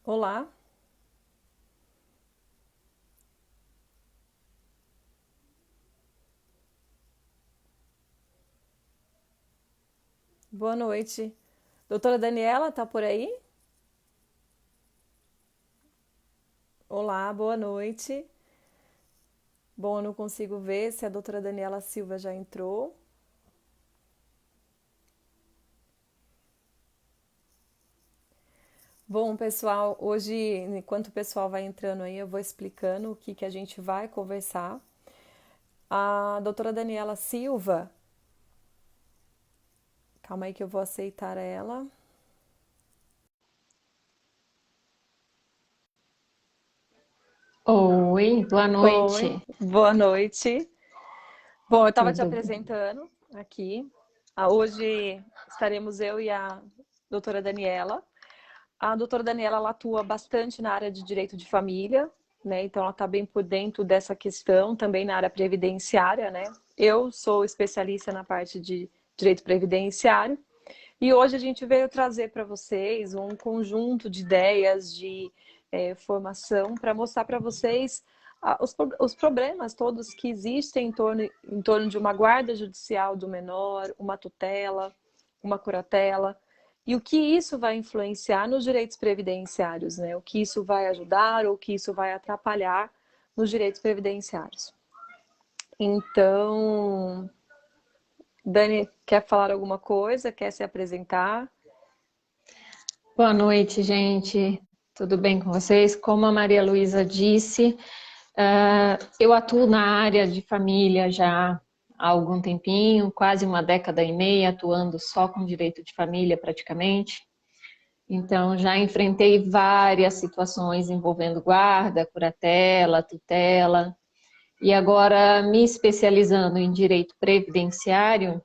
Olá, boa noite. Doutora Daniela, tá por aí? Olá, boa noite. Bom, eu não consigo ver se a doutora Daniela Silva já entrou. Bom, pessoal, hoje, enquanto o pessoal vai entrando aí, eu vou explicando o que a gente vai conversar. A doutora Daniela Silva, calma aí que eu vou aceitar ela. Oi, boa Oi, noite. boa noite. Bom, eu estava te Tudo bem? apresentando aqui. Hoje estaremos eu e a doutora Daniela. A doutora Daniela ela atua bastante na área de direito de família, né? Então ela está bem por dentro dessa questão, também na área previdenciária, né? Eu sou especialista na parte de direito previdenciário e hoje a gente veio trazer para vocês um conjunto de ideias de formação para mostrar para vocês os problemas todos que existem em torno de uma guarda judicial do menor, uma tutela, uma curatela, e o que isso vai influenciar nos direitos previdenciários, né? O que isso vai ajudar ou o que isso vai atrapalhar nos direitos previdenciários. Então, Dani, quer falar alguma coisa? Quer se apresentar? Boa noite, gente. Tudo bem com vocês? Como a Maria Luísa disse, eu atuo na área de família já há algum tempinho, quase uma década e meia, atuando só com direito de família praticamente. Então, já enfrentei várias situações envolvendo guarda, curatela, tutela, e agora me especializando em direito previdenciário,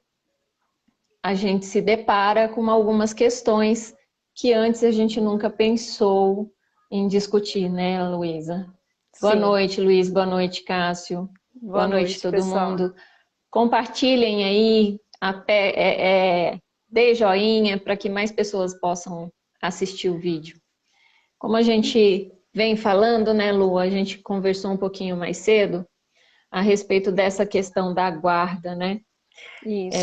a gente se depara com algumas questões que antes a gente nunca pensou em discutir, né, Luísa? Boa Sim. noite, Luiz. Boa noite, Cássio. Boa Boa noite, noite, todo pessoal. mundo. Compartilhem aí, dê joinha para que mais pessoas possam assistir o vídeo. Como a gente vem falando, né, Lu, a gente conversou um pouquinho mais cedo a respeito dessa questão da guarda, né? Isso,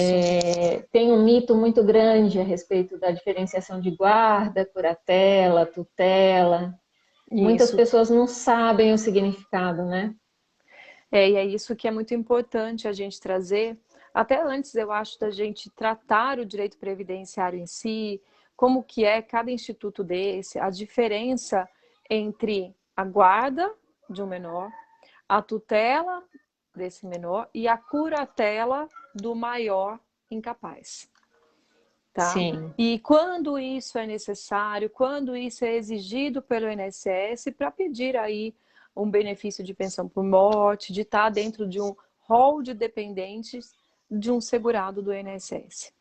Tem um mito muito grande a respeito da diferenciação de guarda, curatela, tutela. Muitas isso. pessoas não sabem o significado, né? E é isso que é muito importante a gente trazer. Até antes, eu acho, da gente tratar o direito previdenciário em si, como que é cada instituto desse, a diferença entre a guarda de um menor, a tutela desse menor e a curatela do maior incapaz, tá? Sim, E quando isso é necessário, quando isso é exigido pelo INSS para pedir aí um benefício de pensão por morte, de estar dentro de um rol de dependentes de um segurado do INSS,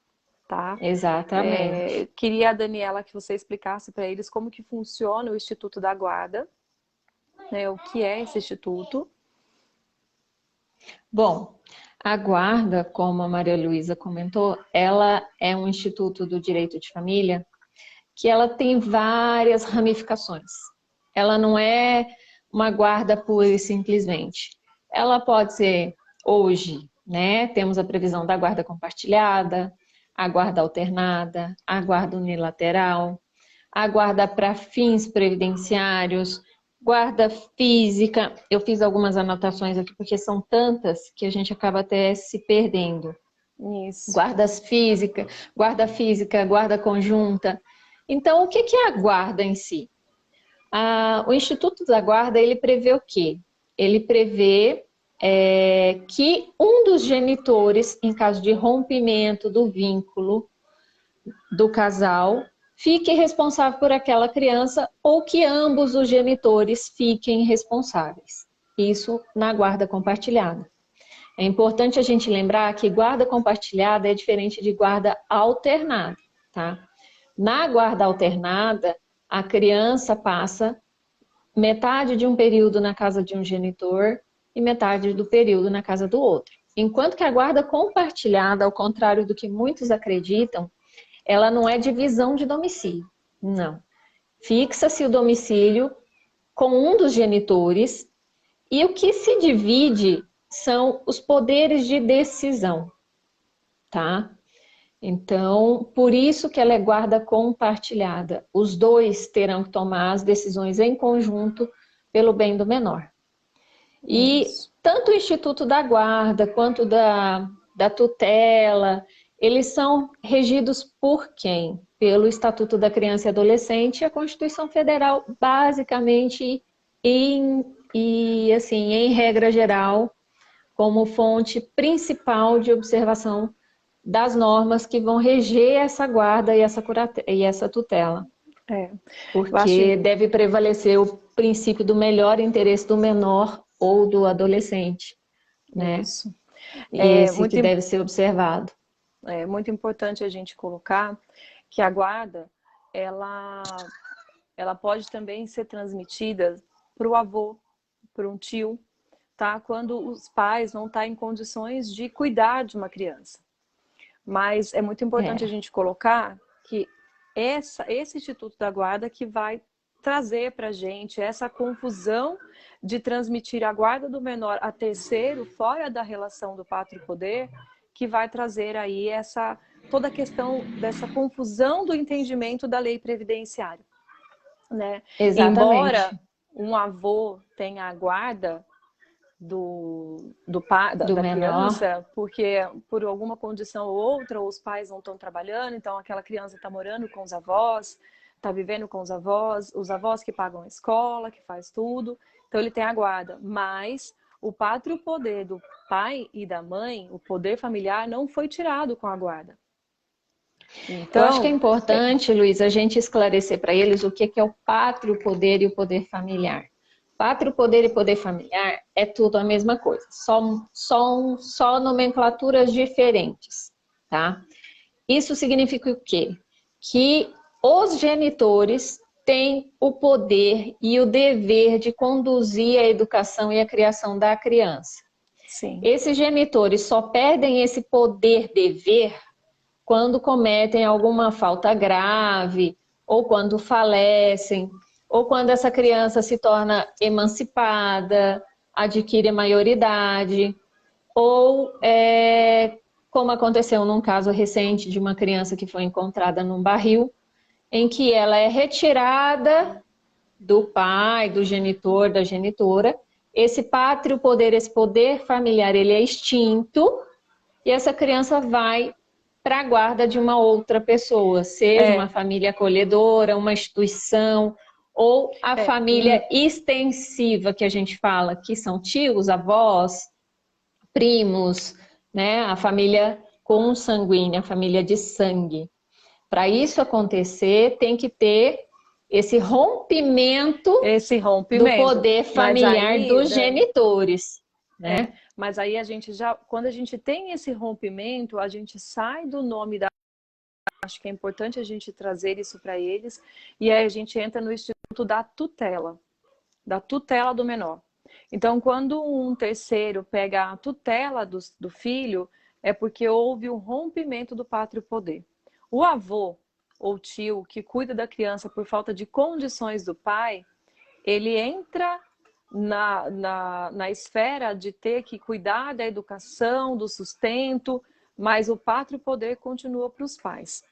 tá? exatamente. Queria, Daniela, que você explicasse para eles como que funciona o Instituto da Guarda, né? O que é esse instituto? Bom, a guarda, como a Maria Luísa comentou, ela é um instituto do direito de família que ela tem várias ramificações. Ela não é uma guarda pura e simplesmente. Ela pode ser hoje, né? Temos a previsão da guarda compartilhada, a guarda alternada, a guarda unilateral, a guarda para fins previdenciários, guarda física. Eu fiz algumas anotações aqui porque são tantas que a gente acaba até se perdendo. Isso, Guarda física, guarda conjunta. Então, o que é a guarda em si? O Instituto da Guarda, ele prevê o quê? Ele prevê que um dos genitores, em caso de rompimento do vínculo do casal, fique responsável por aquela criança ou que ambos os genitores fiquem responsáveis. Isso na guarda compartilhada. É importante a gente lembrar que guarda compartilhada é diferente de guarda alternada, tá? Na guarda alternada, a criança passa metade de um período na casa de um genitor e metade do período na casa do outro. Enquanto que a guarda compartilhada, ao contrário do que muitos acreditam, ela não é divisão de domicílio, não. fixa-se o domicílio com um dos genitores e o que se divide são os poderes de decisão, tá? Então, por isso que ela é guarda compartilhada. Os dois terão que tomar as decisões em conjunto pelo bem do menor. E Isso. tanto o Instituto da Guarda quanto da tutela, eles são regidos por quem? Pelo Estatuto da Criança e Adolescente e a Constituição Federal, basicamente, assim, em regra geral, como fonte principal de observação das normas que vão reger essa guarda e essa tutela. Eu acho Porque deve prevalecer o princípio do melhor interesse do menor ou do adolescente, né? isso. Esse que deve ser observado. É muito importante a gente colocar que a guarda, ela pode também ser transmitida para o avô, para um tio, tá? Quando os pais não estão em condições de cuidar de uma criança. Mas é muito importante a gente colocar que esse Instituto da Guarda que vai trazer para a gente essa confusão de transmitir a guarda do menor a terceiro fora da relação do pátrio poder, que vai trazer aí toda a questão dessa confusão do entendimento da lei previdenciária, né? Exatamente. Embora um avô tenha a guarda da criança, porque por alguma condição ou outra os pais não estão trabalhando, então aquela criança está morando com os avós, está vivendo com os avós que pagam a escola, que faz tudo, então ele tem a guarda. Mas o pátrio poder do pai e da mãe, o poder familiar, não foi tirado com a guarda. Então, eu acho que é importante, Luiz, a gente esclarecer para eles o que é o pátrio poder e o poder familiar. Pátrio poder e poder familiar é tudo a mesma coisa, só nomenclaturas diferentes, tá? Isso significa o quê? Que os genitores têm o poder e o dever de conduzir a educação e a criação da criança. Sim. Esses genitores só perdem esse poder-dever quando cometem alguma falta grave, ou quando falecem, ou quando essa criança se torna emancipada, adquire maioridade, ou como aconteceu num caso recente de uma criança que foi encontrada num barril, em que ela é retirada do pai, do genitor, da genitora, esse pátrio poder, esse poder familiar, ele é extinto, e essa criança vai para a guarda de uma outra pessoa, seja uma família acolhedora, uma instituição, ou a família extensiva que a gente fala, que são tios, avós, primos, né? A família consanguínea, a família de sangue. Para isso acontecer, tem que ter esse rompimento do poder familiar dos genitores, né? Mas aí quando a gente tem esse rompimento, a gente sai do nome da... Acho que é importante a gente trazer isso para eles, e aí a gente entra no instituto da tutela do menor. Então, quando um terceiro pega a tutela do filho, é porque houve um rompimento do pátrio poder. O avô ou tio que cuida da criança por falta de condições do pai, ele entra na esfera de ter que cuidar da educação, do sustento, mas o pátrio poder continua para os pais,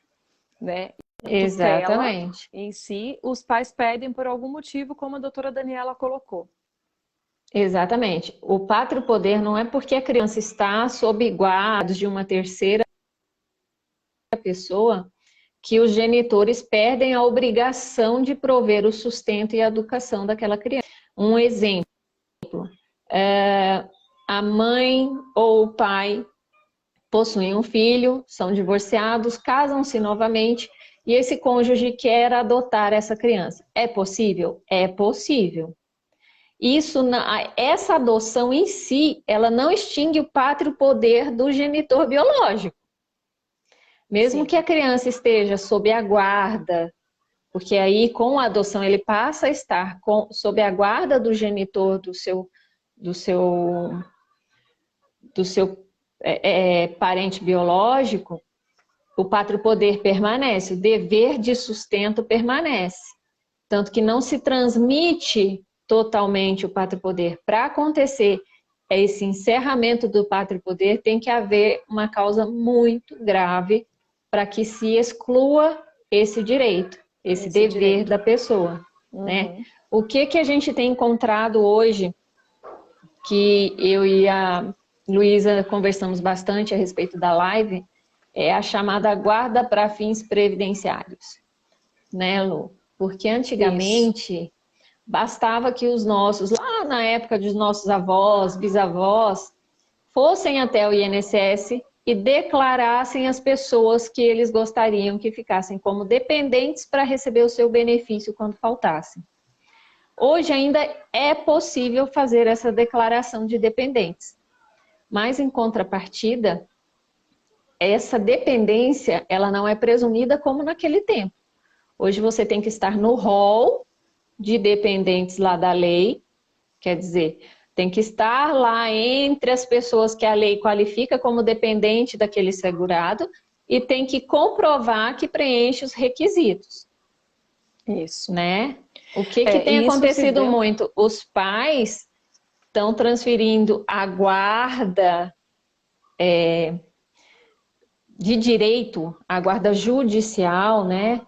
né? Exatamente. Em si, os pais pedem por algum motivo, como a doutora Daniela colocou. Exatamente. O pátrio poder não é porque a criança está sob guarda de uma terceira pessoa que os genitores perdem a obrigação de prover o sustento e a educação daquela criança. Um exemplo, a mãe ou o pai possuem um filho, são divorciados, casam-se novamente e esse cônjuge quer adotar essa criança. É possível? É possível. Essa adoção em si, ela não extingue o pátrio poder do genitor biológico. Mesmo que a criança esteja sob a guarda, porque aí com a adoção ele passa a estar sob a guarda do genitor do seu parente biológico, o pátrio poder permanece, o dever de sustento permanece. tanto que não se transmite totalmente o pátrio-poder. Para acontecer esse encerramento do pátrio-poder, tem que haver uma causa muito grave para que se exclua esse direito, esse dever da pessoa, né? O que a gente tem encontrado hoje, que eu e a Luísa conversamos bastante a respeito da live, é a chamada guarda para fins previdenciários, né, Lu? Porque antigamente bastava que os nossos, lá na época dos nossos avós, bisavós, fossem até o INSS e declarassem as pessoas que eles gostariam que ficassem como dependentes para receber o seu benefício quando faltassem. Hoje ainda é possível fazer essa declaração de dependentes, mas em contrapartida, essa dependência ela não é presumida como naquele tempo. Hoje você tem que estar no rol de dependentes lá da lei, quer dizer, tem que estar lá entre as pessoas que a lei qualifica como dependente daquele segurado e tem que comprovar que preenche os requisitos. Isso. Né? O que tem acontecido muito? Os pais estão transferindo a guarda de direito, a guarda judicial, né?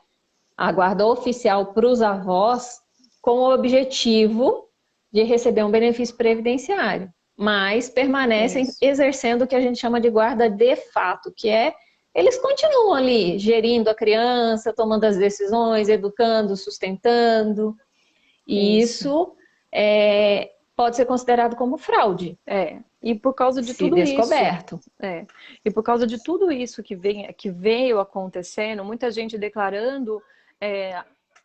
A guarda oficial para os avós, com o objetivo de receber um benefício previdenciário, mas permanecem exercendo o que a gente chama de guarda de fato, que é eles continuam ali gerindo a criança, tomando as decisões, educando, sustentando, e isso pode ser considerado como fraude. E por causa de tudo descoberto. Isso, e por causa de tudo isso que veio acontecendo, muita gente declarando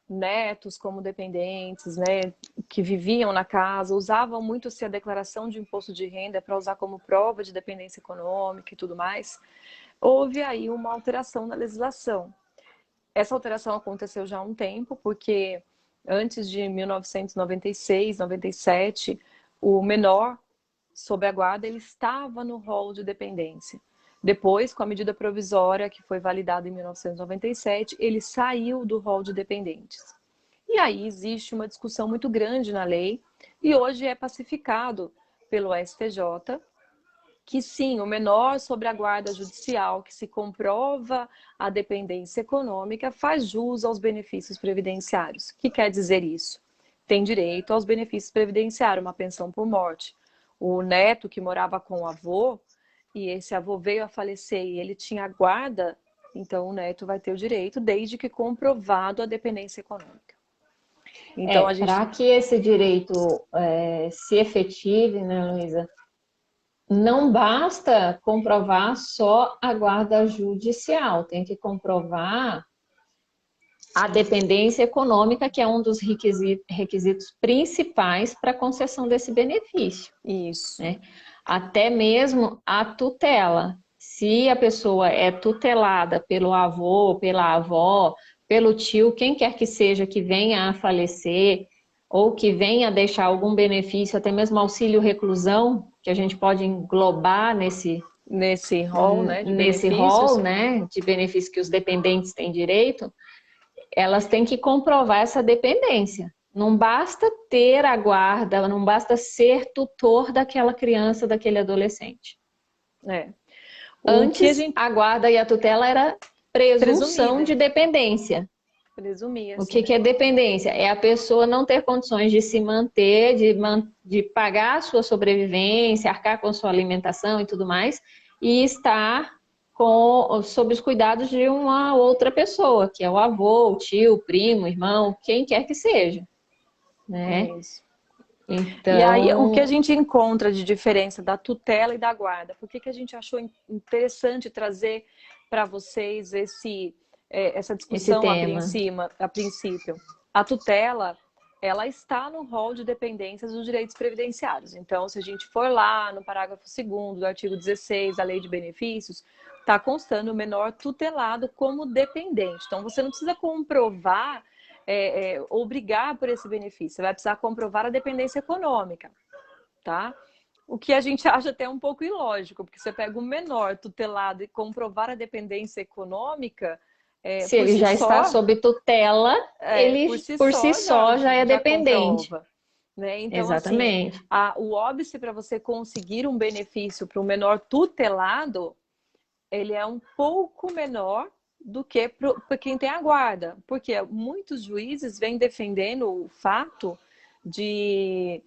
netos como dependentes, né, que viviam na casa, usavam muito-se a declaração de imposto de renda para usar como prova de dependência econômica e tudo mais. Houve aí uma alteração na legislação. Essa alteração aconteceu já há um tempo, porque antes de 1996, 97, o menor sob a guarda, ele estava no rol de dependência. Depois, com a medida provisória que foi validada em 1997, ele saiu do rol de dependentes. E aí existe uma discussão muito grande na lei, e hoje é pacificado pelo STJ, que sim, o menor sobre a guarda judicial, que se comprova a dependência econômica, faz jus aos benefícios previdenciários. O que quer dizer isso? Tem direito aos benefícios previdenciários, uma pensão por morte. O neto que morava com o avô, e esse avô veio a falecer e ele tinha guarda, então o neto vai ter o direito, desde que comprovado a dependência econômica. Então, para que esse direito se efetive, né, Luísa, não basta comprovar só a guarda judicial, tem que comprovar a dependência econômica, que é um dos requisitos principais para a concessão desse benefício. Isso. Né? Até mesmo a tutela. Se a pessoa é tutelada pelo avô, pela avó, pelo tio, quem quer que seja que venha a falecer ou que venha a deixar algum benefício, até mesmo auxílio reclusão, que a gente pode englobar nesse rol, né, de benefícios que os dependentes têm direito, elas têm que comprovar essa dependência. Não basta ter a guarda, não basta ser tutor daquela criança, daquele adolescente. Antes, a guarda e a tutela era presunção de dependência. O que é dependência? É a pessoa não ter condições de se manter, de pagar a sua sobrevivência, arcar com sua alimentação e tudo mais, e estar sob os cuidados de uma outra pessoa, que é o avô, o tio, o primo, o irmão, quem quer que seja. Né? Então... E aí, o que a gente encontra de diferença da tutela e da guarda? Por que a gente achou interessante trazer para vocês essa discussão a princípio? A tutela, ela está no rol de dependências dos direitos previdenciários. Então, se a gente for lá no parágrafo 2º do artigo 16 da Lei de Benefícios, está constando o menor tutelado como dependente. Então, você não precisa comprovar ou brigar por esse benefício. Você vai precisar comprovar a dependência econômica, tá? O que a gente acha até um pouco ilógico, porque você pega o menor tutelado e comprovar a dependência econômica, Se por ele si já está só, sob tutela, ele por si só já é já dependente. comprova. Né? Então, assim, Exatamente. o óbice para você conseguir um benefício para o menor tutelado, ele é um pouco menor do que para quem tem a guarda. Porque muitos juízes vêm defendendo o fato de...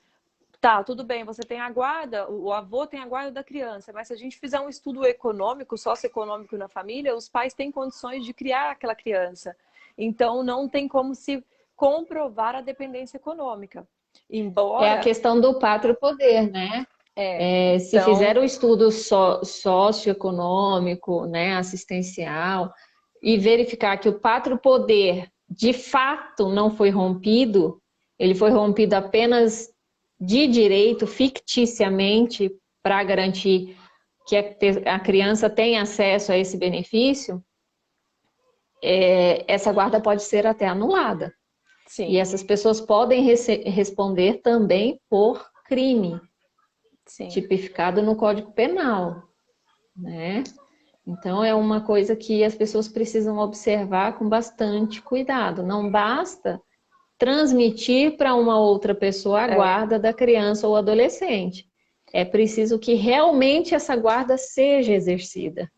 Tá, tudo bem, você tem a guarda, o avô tem a guarda da criança, mas se a gente fizer um estudo econômico, socioeconômico na família, os pais têm condições de criar aquela criança. Então, não tem como se comprovar a dependência econômica. É a Embora... questão do pátrio poder, né? Se fizer Então, o estudo socioeconômico, né, assistencial, e verificar que o pátrio poder de fato não foi rompido, ele foi rompido apenas de direito, ficticiamente, para garantir que a criança tenha acesso a esse benefício, essa guarda pode ser até anulada. E sim, essas pessoas podem responder também por crime, sim. tipificado no Código Penal, né? Então é uma coisa que as pessoas precisam observar com bastante cuidado. Não basta transmitir para uma outra pessoa a É, guarda da criança ou adolescente. É preciso que realmente essa guarda seja exercida,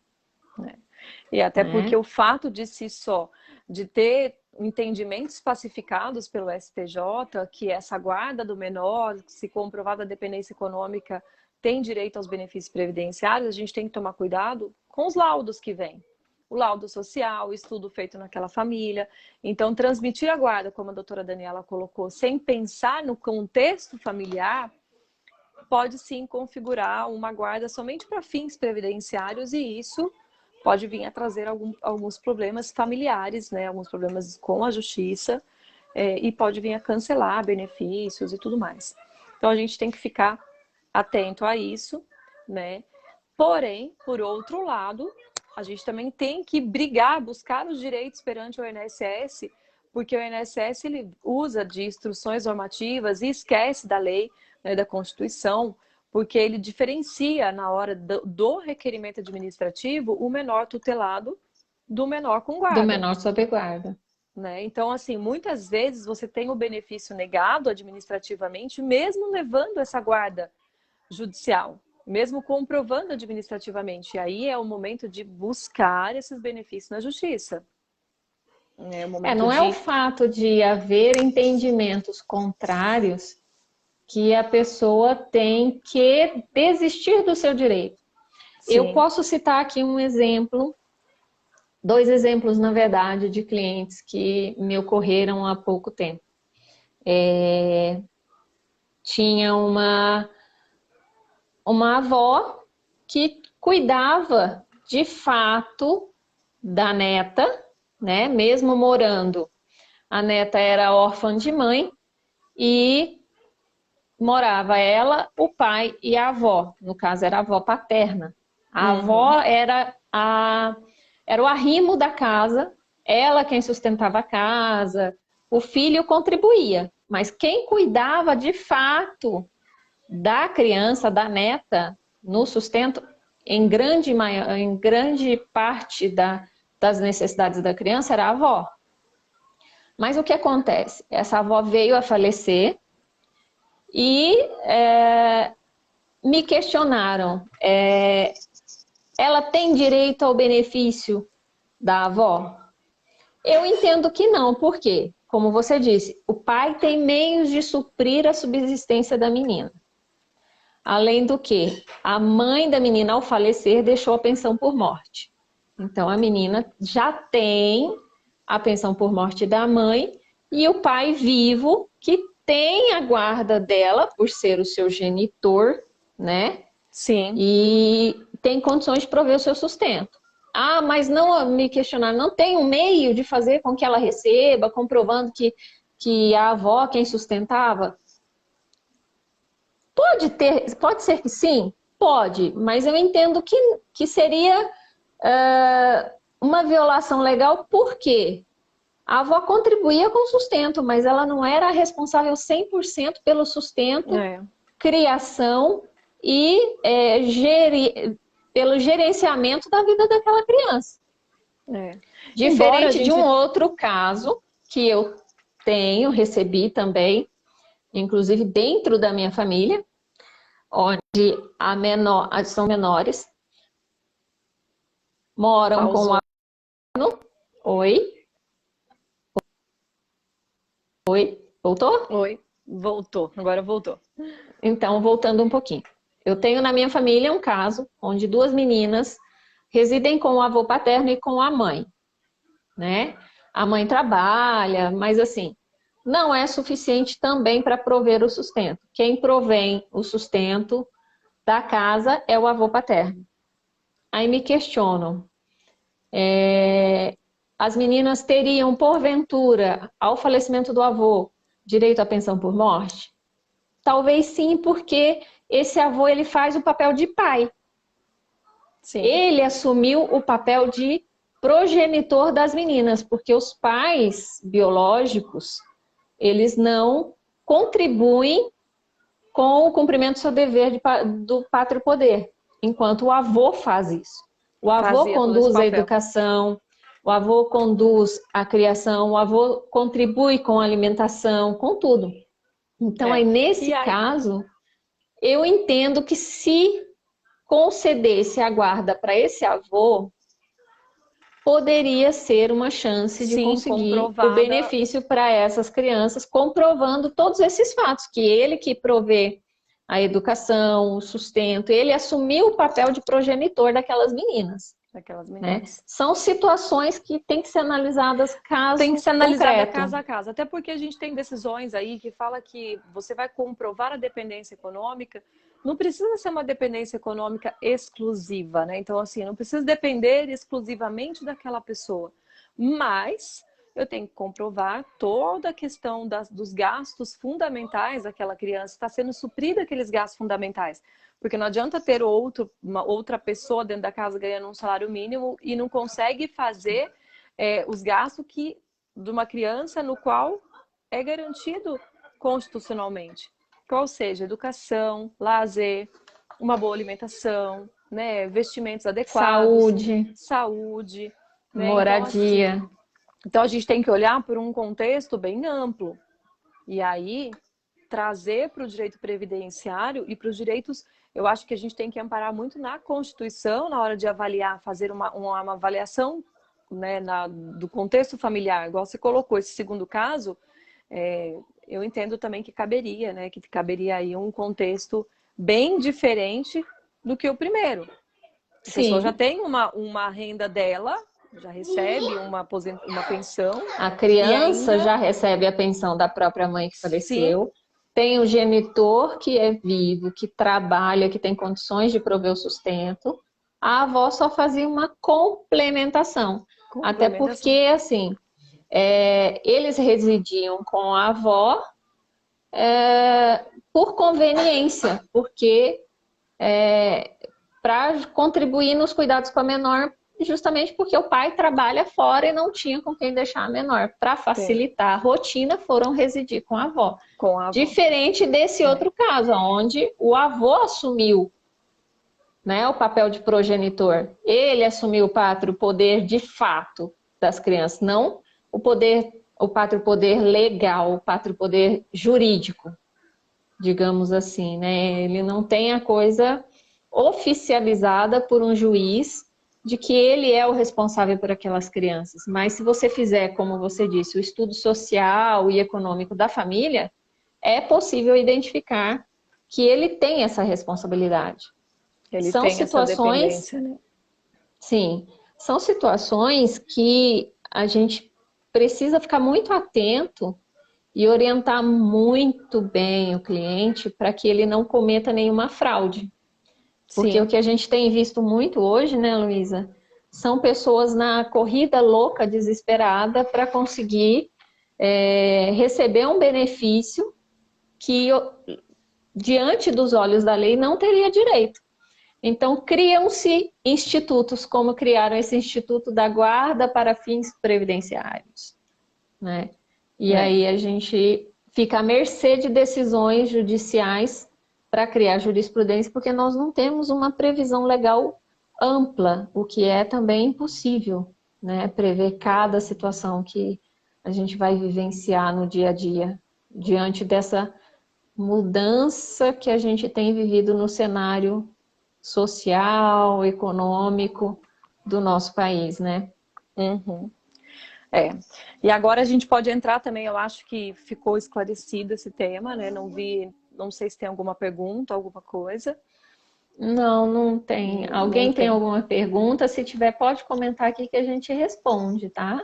e até porque né? o fato de si só, de ter entendimentos pacificados pelo STJ, que essa guarda do menor, se comprovada a dependência econômica, tem direito aos benefícios previdenciários, a gente tem que tomar cuidado com os laudos que vêm. O laudo social, o estudo feito naquela família. Então, transmitir a guarda, como a doutora Daniela colocou, sem pensar no contexto familiar, pode sim configurar uma guarda somente para fins previdenciários, e isso pode vir a trazer alguns problemas familiares, né? Alguns problemas com a justiça, e pode vir a cancelar benefícios e tudo mais. Então a gente tem que ficar atento a isso, né? Porém, por outro lado, a gente também tem que brigar, buscar os direitos perante o INSS, porque o INSS ele usa de instruções normativas e esquece da lei, né, da Constituição, porque ele diferencia na hora do requerimento administrativo o menor tutelado do menor com Do guarda. menor sob guarda. Né? Então, assim, muitas vezes você tem o benefício negado administrativamente, mesmo levando essa guarda judicial, mesmo comprovando administrativamente. E aí é o momento de buscar esses benefícios na justiça. É o momento Não é o de... fato de haver entendimentos contrários que a pessoa tem que desistir do seu direito. Eu Sim. posso citar aqui um exemplo, dois exemplos, na verdade, de clientes que me ocorreram há pouco tempo. Tinha uma avó que cuidava de fato da neta, né? Mesmo morando. A neta era órfã de mãe e morava ela, o pai e a avó. No caso, era a avó paterna. A avó era o arrimo da casa, ela quem sustentava a casa, o filho contribuía. Mas quem cuidava de fato da criança, da neta, no sustento, em grande parte das necessidades da criança, era a avó. Mas o que acontece? Essa avó veio a falecer e me questionaram, ela tem direito ao benefício da avó? Eu entendo que não, porque, como você disse, o pai tem meios de suprir a subsistência da menina. Além do que, a mãe da menina, ao falecer, deixou a pensão por morte. Então, a menina já tem a pensão por morte da mãe e o pai vivo, que tem a guarda dela, por ser o seu genitor, né? Sim. E tem condições de prover o seu sustento. Ah, mas não me questionar, não tem um meio de fazer com que ela receba, comprovando que a avó quem sustentava? Pode ser que sim? Pode, mas eu entendo que seria uma violação legal, por quê? A avó contribuía com o sustento, mas ela não era responsável 100% pelo sustento, criação e pelo gerenciamento da vida daquela criança. É. Embora a Diferente de gente... um outro caso que eu recebi também, inclusive dentro da minha família, onde são menores, moram com Pausou. a... Oi? Oi? Voltou? Oi, voltou. Agora voltou. Então, voltando um pouquinho. Eu tenho na minha família um caso onde duas meninas residem com o avô paterno e com a mãe, né? A mãe trabalha, mas assim, não é suficiente também para prover o sustento. Quem provém o sustento da casa é o avô paterno. Aí me questionam, as meninas teriam, porventura, ao falecimento do avô, direito à pensão por morte? Talvez sim, porque esse avô ele faz o papel de pai. Sim. Ele assumiu o papel de progenitor das meninas, porque os pais biológicos, eles não contribuem com o cumprimento do seu dever do pátrio poder, enquanto o avô faz isso. O avô Fazia todo esse conduz a papel. educação, o avô conduz a criação, o avô contribui com a alimentação, com tudo. Então, aí nesse caso, eu entendo que se concedesse a guarda para esse avô, poderia ser uma chance de Sim, conseguir o comprovada. benefício para essas crianças, comprovando todos esses fatos, que ele que provê a educação, o sustento, ele assumiu o papel de progenitor daquelas meninas. Daquelas Né? meninas. São situações que têm que ser analisadas caso Tem que ser analisada concreto. casa a casa. Até porque a gente tem decisões aí que fala que você vai comprovar a dependência econômica. Não precisa ser uma dependência econômica exclusiva, né? Então, assim, não precisa depender exclusivamente daquela pessoa. Mas eu tenho que comprovar toda a questão dos gastos fundamentais daquela criança, está sendo suprida aqueles gastos fundamentais. Porque não adianta ter uma outra pessoa dentro da casa ganhando um salário mínimo e não consegue fazer os gastos de uma criança no qual é garantido constitucionalmente. Qual seja, educação, lazer, uma boa alimentação, né, vestimentos adequados, saúde, né? Moradia. Então a gente tem que olhar por um contexto bem amplo. E aí trazer para o direito previdenciário e para os direitos, eu acho que a gente tem que amparar muito na Constituição na hora de avaliar, fazer uma avaliação, né, do contexto familiar, igual você colocou esse segundo caso, eu entendo também que caberia, né, que caberia aí um contexto bem diferente do que o primeiro. A pessoa já tem uma renda dela, já recebe uma pensão. A criança ainda... já recebe a pensão da própria mãe que faleceu. Sim. Tem o genitor que é vivo, que trabalha, que tem condições de prover o sustento. A avó só fazia uma complementação. Até porque, assim, eles residiam com a avó por conveniência, porque para contribuir nos cuidados com a menor, justamente porque o pai trabalha fora e não tinha com quem deixar a menor. Para facilitar a rotina, foram residir com a avó. Diferente desse outro caso, onde o avô assumiu, né, o papel de progenitor. Ele assumiu o pátrio poder de fato das crianças, não o pátrio poder legal, o pátrio poder jurídico, digamos assim, né? Ele não tem a coisa oficializada por um juiz de que ele é o responsável por aquelas crianças. Mas se você fizer, como você disse, o estudo social e econômico da família, é possível identificar que ele tem essa responsabilidade. São situações, né? Sim, são situações que a gente precisa ficar muito atento e orientar muito bem o cliente para que ele não cometa nenhuma fraude. Porque o que a gente tem visto muito hoje, né, Luísa, são pessoas na corrida louca, desesperada, para conseguir receber um benefício que, diante dos olhos da lei, não teria direito. Então, criam-se institutos, como criaram esse Instituto da Guarda para Fins Previdenciários, né? E aí a gente fica à mercê de decisões judiciais para criar jurisprudência, porque nós não temos uma previsão legal ampla, o que é também impossível, né? Prever cada situação que a gente vai vivenciar no dia a dia, diante dessa mudança que a gente tem vivido no cenário social, econômico do nosso país, né? Uhum. É. E agora a gente pode entrar também, eu acho que ficou esclarecido esse tema, né? Não sei se tem alguma pergunta, alguma coisa. Não, não tem. Não Alguém tem tem. alguma pergunta? Se tiver, pode comentar aqui que a gente responde, tá?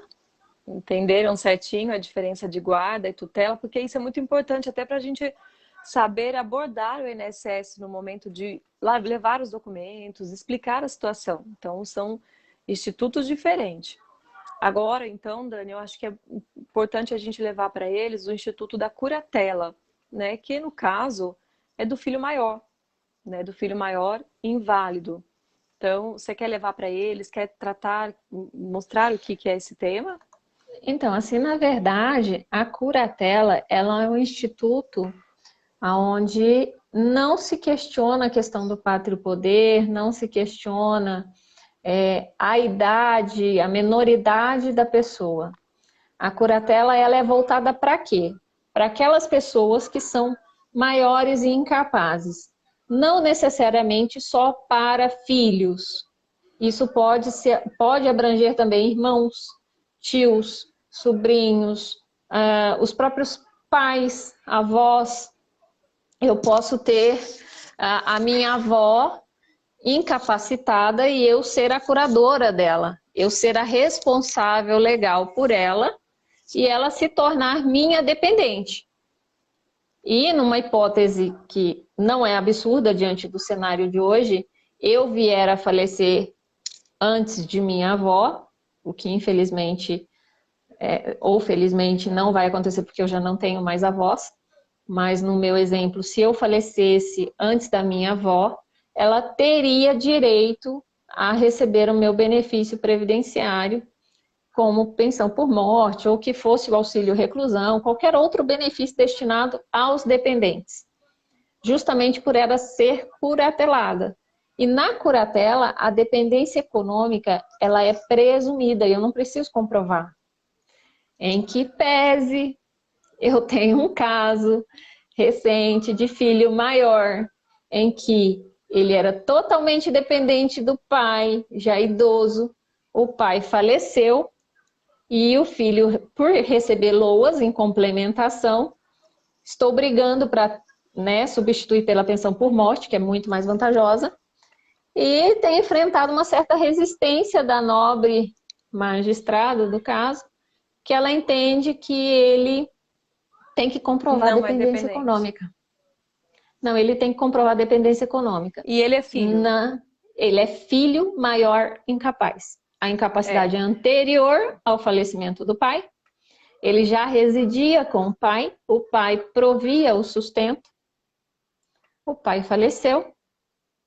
Entenderam certinho a diferença de guarda e tutela? Porque isso é muito importante até para a gente saber abordar o INSS no momento de levar os documentos, explicar a situação. Então, são institutos diferentes. Agora, então, Dani, eu acho que é importante a gente levar para eles o Instituto da Curatela, né? Que, no caso, é do filho maior, né? Do filho maior inválido. Então, você quer levar para eles, quer tratar, mostrar o que é esse tema? Então, assim, na verdade, a Curatela, ela é um instituto onde não se questiona a questão do pátrio poder, não se questiona a idade, a menoridade da pessoa. A curatela, ela é voltada para quê? Para aquelas pessoas que são maiores e incapazes. Não necessariamente só para filhos. Isso pode abranger também irmãos, tios, sobrinhos, os próprios pais, avós. Eu posso ter a minha avó incapacitada e eu ser a curadora dela, eu ser a responsável legal por ela e ela se tornar minha dependente. E numa hipótese que não é absurda diante do cenário de hoje, eu vier a falecer antes de minha avó, o que infelizmente ou felizmente não vai acontecer porque eu já não tenho mais avós, mas no meu exemplo, se eu falecesse antes da minha avó, ela teria direito a receber o meu benefício previdenciário, como pensão por morte, ou que fosse o auxílio reclusão, qualquer outro benefício destinado aos dependentes, justamente por ela ser curatelada. E na curatela, a dependência econômica, ela é presumida, e eu não preciso comprovar. Em que pese eu tenho um caso recente de filho maior, em que ele era totalmente dependente do pai, já idoso, o pai faleceu e o filho, por receber LOAS em complementação, estou brigando para substituir pela pensão por morte, que é muito mais vantajosa, e tem enfrentado uma certa resistência da nobre magistrada do caso, que ela entende que ele tem que comprovar a Não é dependência dependente. econômica. Não, ele tem que comprovar a dependência econômica. E ele é filho? Ele é filho maior incapaz. A incapacidade é anterior ao falecimento do pai. Ele já residia com o pai provia o sustento. O pai faleceu.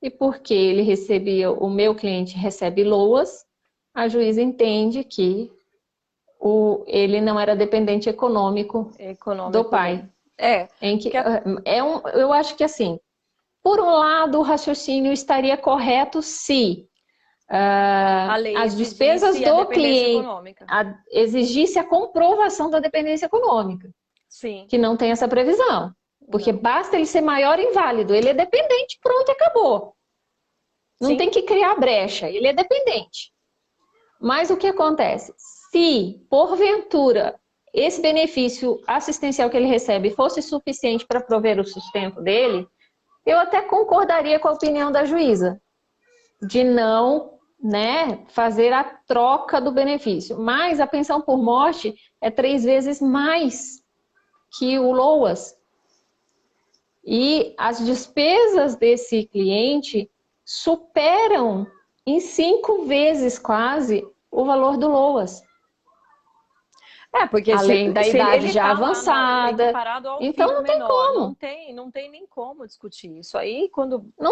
E porque ele recebia, o meu cliente recebe LOAS, a juíza entende que ele não era dependente econômico do pai. Eu acho que assim, por um lado, o raciocínio estaria correto se as despesas do cliente exigisse a comprovação da dependência econômica. Sim. Que não tem essa previsão. Porque basta ele ser maior inválido, ele é dependente, pronto, acabou. Não Sim. tem que criar brecha, ele é dependente. Mas o que acontece? Se, porventura, esse benefício assistencial que ele recebe fosse suficiente para prover o sustento dele, eu até concordaria com a opinião da juíza, de não fazer a troca do benefício. Mas a pensão por morte é 3 vezes mais que o LOAS. E as despesas desse cliente superam em 5 vezes quase o valor do LOAS. Porque além da idade já avançada. Então não tem como. Não tem nem como discutir isso aí.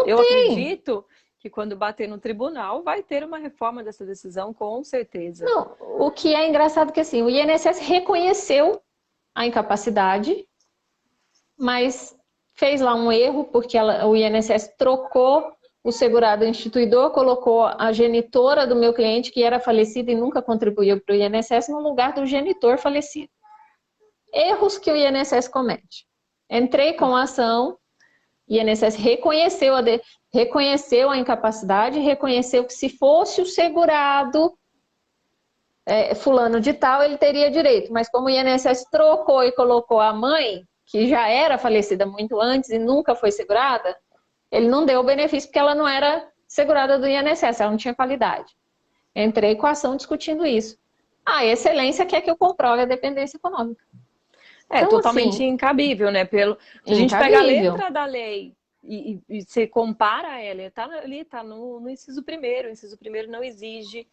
Eu acredito que quando bater no tribunal vai ter uma reforma dessa decisão, com certeza. Não, o que é engraçado é que assim, o INSS reconheceu a incapacidade, mas fez lá um erro, porque o INSS trocou o segurado instituidor colocou a genitora do meu cliente, que era falecida e nunca contribuiu para o INSS, no lugar do genitor falecido. Erros que o INSS comete. Entrei com a ação, o INSS reconheceu a incapacidade, reconheceu que se fosse o segurado fulano de tal, ele teria direito. Mas como o INSS trocou e colocou a mãe, que já era falecida muito antes e nunca foi segurada, ele não deu o benefício porque ela não era segurada do INSS, ela não tinha qualidade. Entrei com a ação discutindo isso. A excelência quer que eu comprove a dependência econômica. Então, totalmente assim, incabível, né? Se a gente pega a letra da lei e você compara ela, tá no inciso primeiro. O inciso primeiro não exige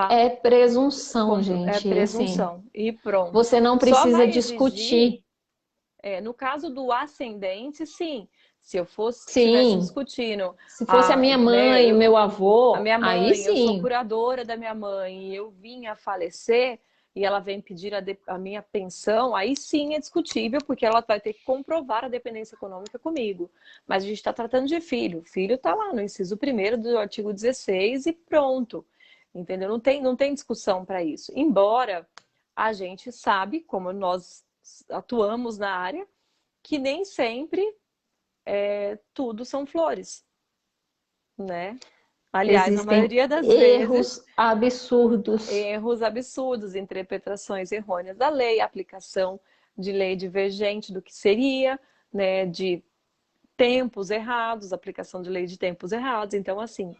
é presunção, gente. É presunção. Assim, e pronto. Você não precisa discutir. No caso do ascendente, sim. Se eu estivesse discutindo... Se fosse a minha mãe, o meu avô, a minha mãe, aí sim. Eu sou curadora da minha mãe e eu vim a falecer e ela vem pedir a minha pensão, aí sim é discutível, porque ela vai ter que comprovar a dependência econômica comigo. Mas a gente está tratando de filho. O filho está lá no inciso 1º do artigo 16 e pronto. Entendeu? Não tem discussão para isso. Embora a gente sabe, como nós atuamos na área, que nem sempre tudo são flores, né? Aliás, existem na maioria das vezes... Erros absurdos, interpretações errôneas da lei, aplicação de lei divergente do que seria, né? De tempos errados, aplicação de lei de tempos errados. Então, assim,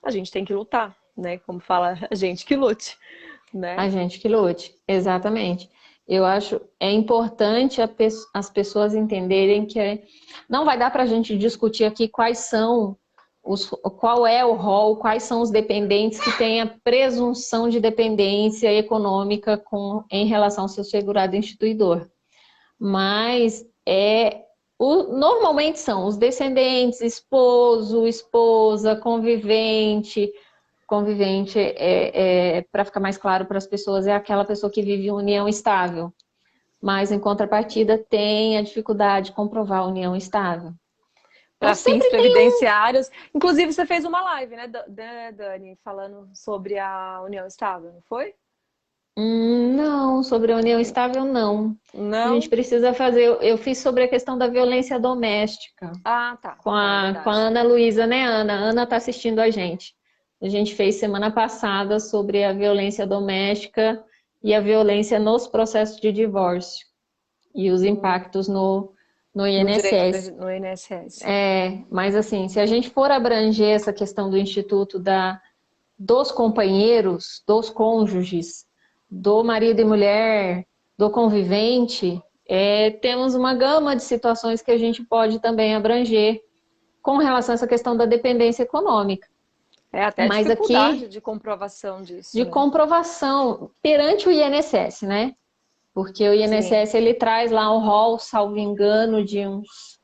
a gente tem que lutar, né? Como fala, a gente que lute, né? A gente que lute, exatamente. Eu acho importante as pessoas entenderem que não vai dar para a gente discutir aqui qual é o rol, quais são os dependentes que têm a presunção de dependência econômica em relação ao seu segurado instituidor. Mas normalmente são os descendentes, esposo, esposa, convivente. Convivente, para ficar mais claro para as pessoas, é aquela pessoa que vive em união estável. Mas, em contrapartida, tem a dificuldade de comprovar a união estável. Para fins previdenciários. Inclusive, você fez uma live, né, Dani, falando sobre a união estável, não foi? Não, sobre a união estável, não. Não? A gente precisa fazer... Eu fiz sobre a questão da violência doméstica. Ah, tá. Com a Ana Luísa, né, Ana? A Ana está assistindo a gente. A gente fez semana passada sobre a violência doméstica e a violência nos processos de divórcio. E os impactos no INSS. No INSS. Mas assim, se a gente for abranger essa questão do instituto dos companheiros, dos cônjuges, do marido e mulher, do convivente, temos uma gama de situações que a gente pode também abranger com relação a essa questão da dependência econômica. Até a dificuldade de comprovação disso. De comprovação perante o INSS, né? Porque o INSS, ele traz lá um rol, salvo engano, de uns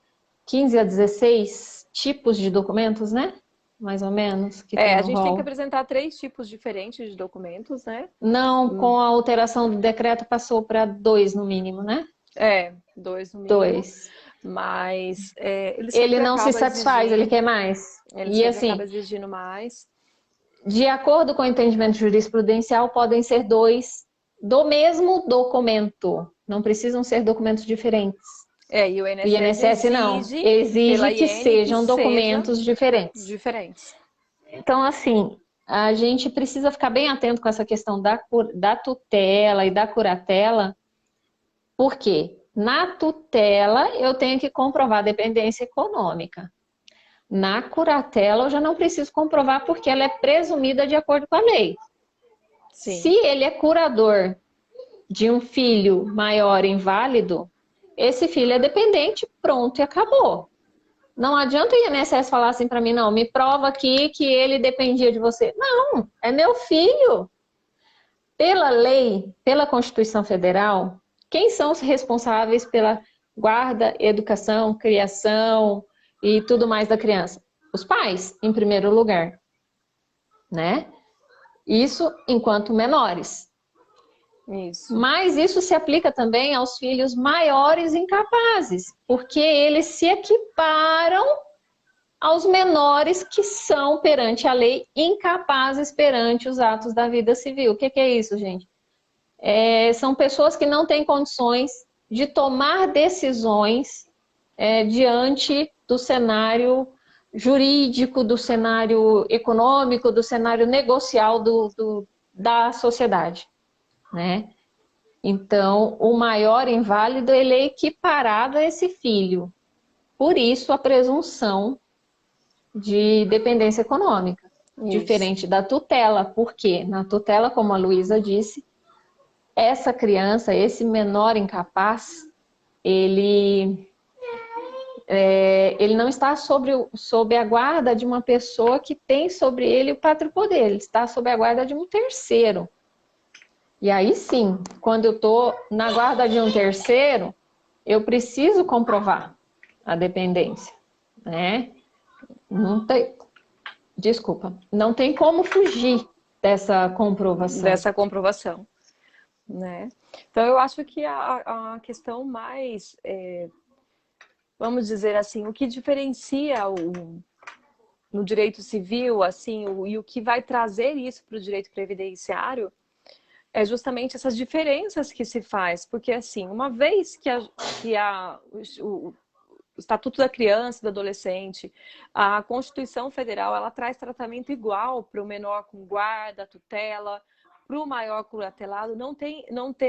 15 a 16 tipos de documentos, né? Mais ou menos. Que a gente tem que apresentar 3 tipos diferentes de documentos, né? Não, com a alteração do decreto passou para 2 no mínimo, né? 2 no mínimo. 2. Mas ele não se satisfaz, ele quer mais. Ele assim, acaba exigindo mais. De acordo com o entendimento jurisprudencial, podem ser 2 do mesmo documento. Não precisam ser documentos diferentes. E o INSS não. Exige que sejam documentos diferentes. Então, assim, a gente precisa ficar bem atento com essa questão da tutela e da curatela. Por quê? Na tutela, eu tenho que comprovar a dependência econômica. Na curatela, eu já não preciso comprovar porque ela é presumida de acordo com a lei. Sim. Se ele é curador de um filho maior inválido, esse filho é dependente, pronto, e acabou. Não adianta o INSS falar assim para mim, não, me prova aqui que ele dependia de você. Não, é meu filho. Pela lei, pela Constituição Federal, quem são os responsáveis pela guarda, educação, criação e tudo mais da criança? Os pais, em primeiro lugar, né? Isso enquanto menores. Isso. Mas isso se aplica também aos filhos maiores incapazes, porque eles se equiparam aos menores que são, perante a lei, incapazes perante os atos da vida civil. O que é isso, gente? São pessoas que não têm condições de tomar decisões diante do cenário jurídico, do cenário econômico, do cenário negocial da sociedade, né? Então, o maior inválido, ele é equiparado a esse filho. Por isso, a presunção de dependência econômica, diferente da tutela. Porque na tutela, como a Luísa disse, essa criança, esse menor incapaz, ele não está sob a guarda de uma pessoa que tem sobre ele o pátrio poder, ele está sob a guarda de um terceiro. E aí sim, quando eu estou na guarda de um terceiro, eu preciso comprovar a dependência, né? Não tem como fugir dessa comprovação. Dessa comprovação, né? Então, eu acho que a questão mais, vamos dizer assim, o que diferencia no direito civil, assim, e o que vai trazer isso para o direito previdenciário é justamente essas diferenças que se faz. Porque, assim, uma vez que o Estatuto da Criança e do Adolescente, a Constituição Federal, ela traz tratamento igual para o menor com guarda, tutela, para o maior curatelado.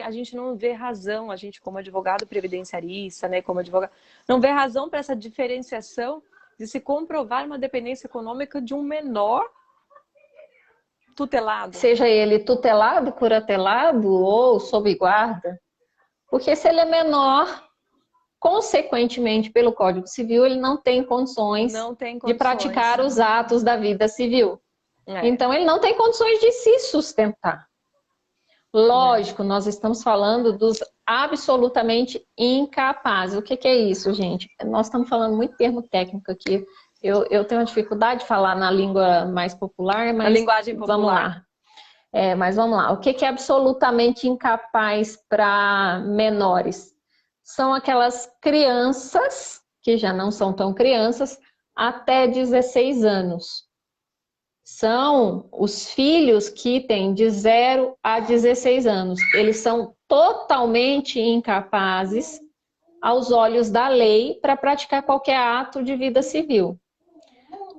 A gente não vê razão, a gente como advogado previdenciarista, né, como advogado, não vê razão para essa diferenciação de se comprovar uma dependência econômica de um menor tutelado. Seja ele tutelado, curatelado ou sob guarda. Porque se ele é menor, consequentemente, pelo Código Civil, ele não tem condições de praticar os atos da vida civil. Então, ele não tem condições de se sustentar. Lógico, nós estamos falando dos absolutamente incapazes. O que é isso, gente? Nós estamos falando muito termo técnico aqui. Eu tenho uma dificuldade de falar na língua mais popular, mas a linguagem popular. Vamos lá. Mas vamos lá. O que é absolutamente incapaz para menores? São aquelas crianças, que já não são tão crianças, até 16 anos. São os filhos que têm de 0 a 16 anos. Eles são totalmente incapazes, aos olhos da lei, para praticar qualquer ato de vida civil.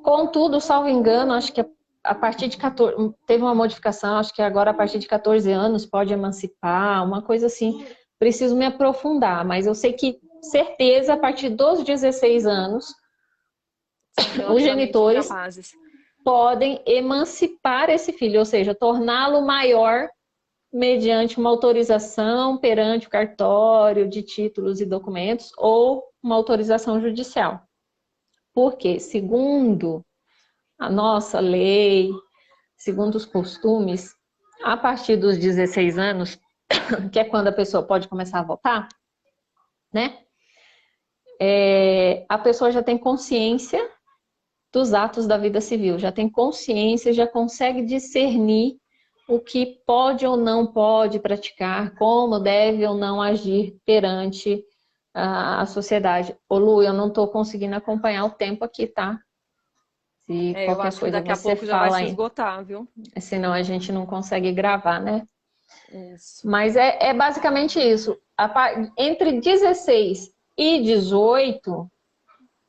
Contudo, salvo engano, acho que a partir de 14... Teve uma modificação, acho que agora a partir de 14 anos pode emancipar, uma coisa assim. Preciso me aprofundar, mas eu sei que, certeza, a partir dos 16 anos, os genitores podem emancipar esse filho, ou seja, torná-lo maior mediante uma autorização perante o cartório de títulos e documentos ou uma autorização judicial. Porque, segundo a nossa lei, segundo os costumes, a partir dos 16 anos, que é quando a pessoa pode começar a votar, né? A pessoa já tem consciência dos atos da vida civil, já tem consciência, já consegue discernir o que pode ou não pode praticar, como deve ou não agir perante a sociedade. Ô Lu, eu não estou conseguindo acompanhar o tempo aqui, tá? Se qualquer coisa daqui a pouco já vai se esgotar, viu? Senão a gente não consegue gravar, né? Isso. Mas é basicamente isso. Entre 16 e 18,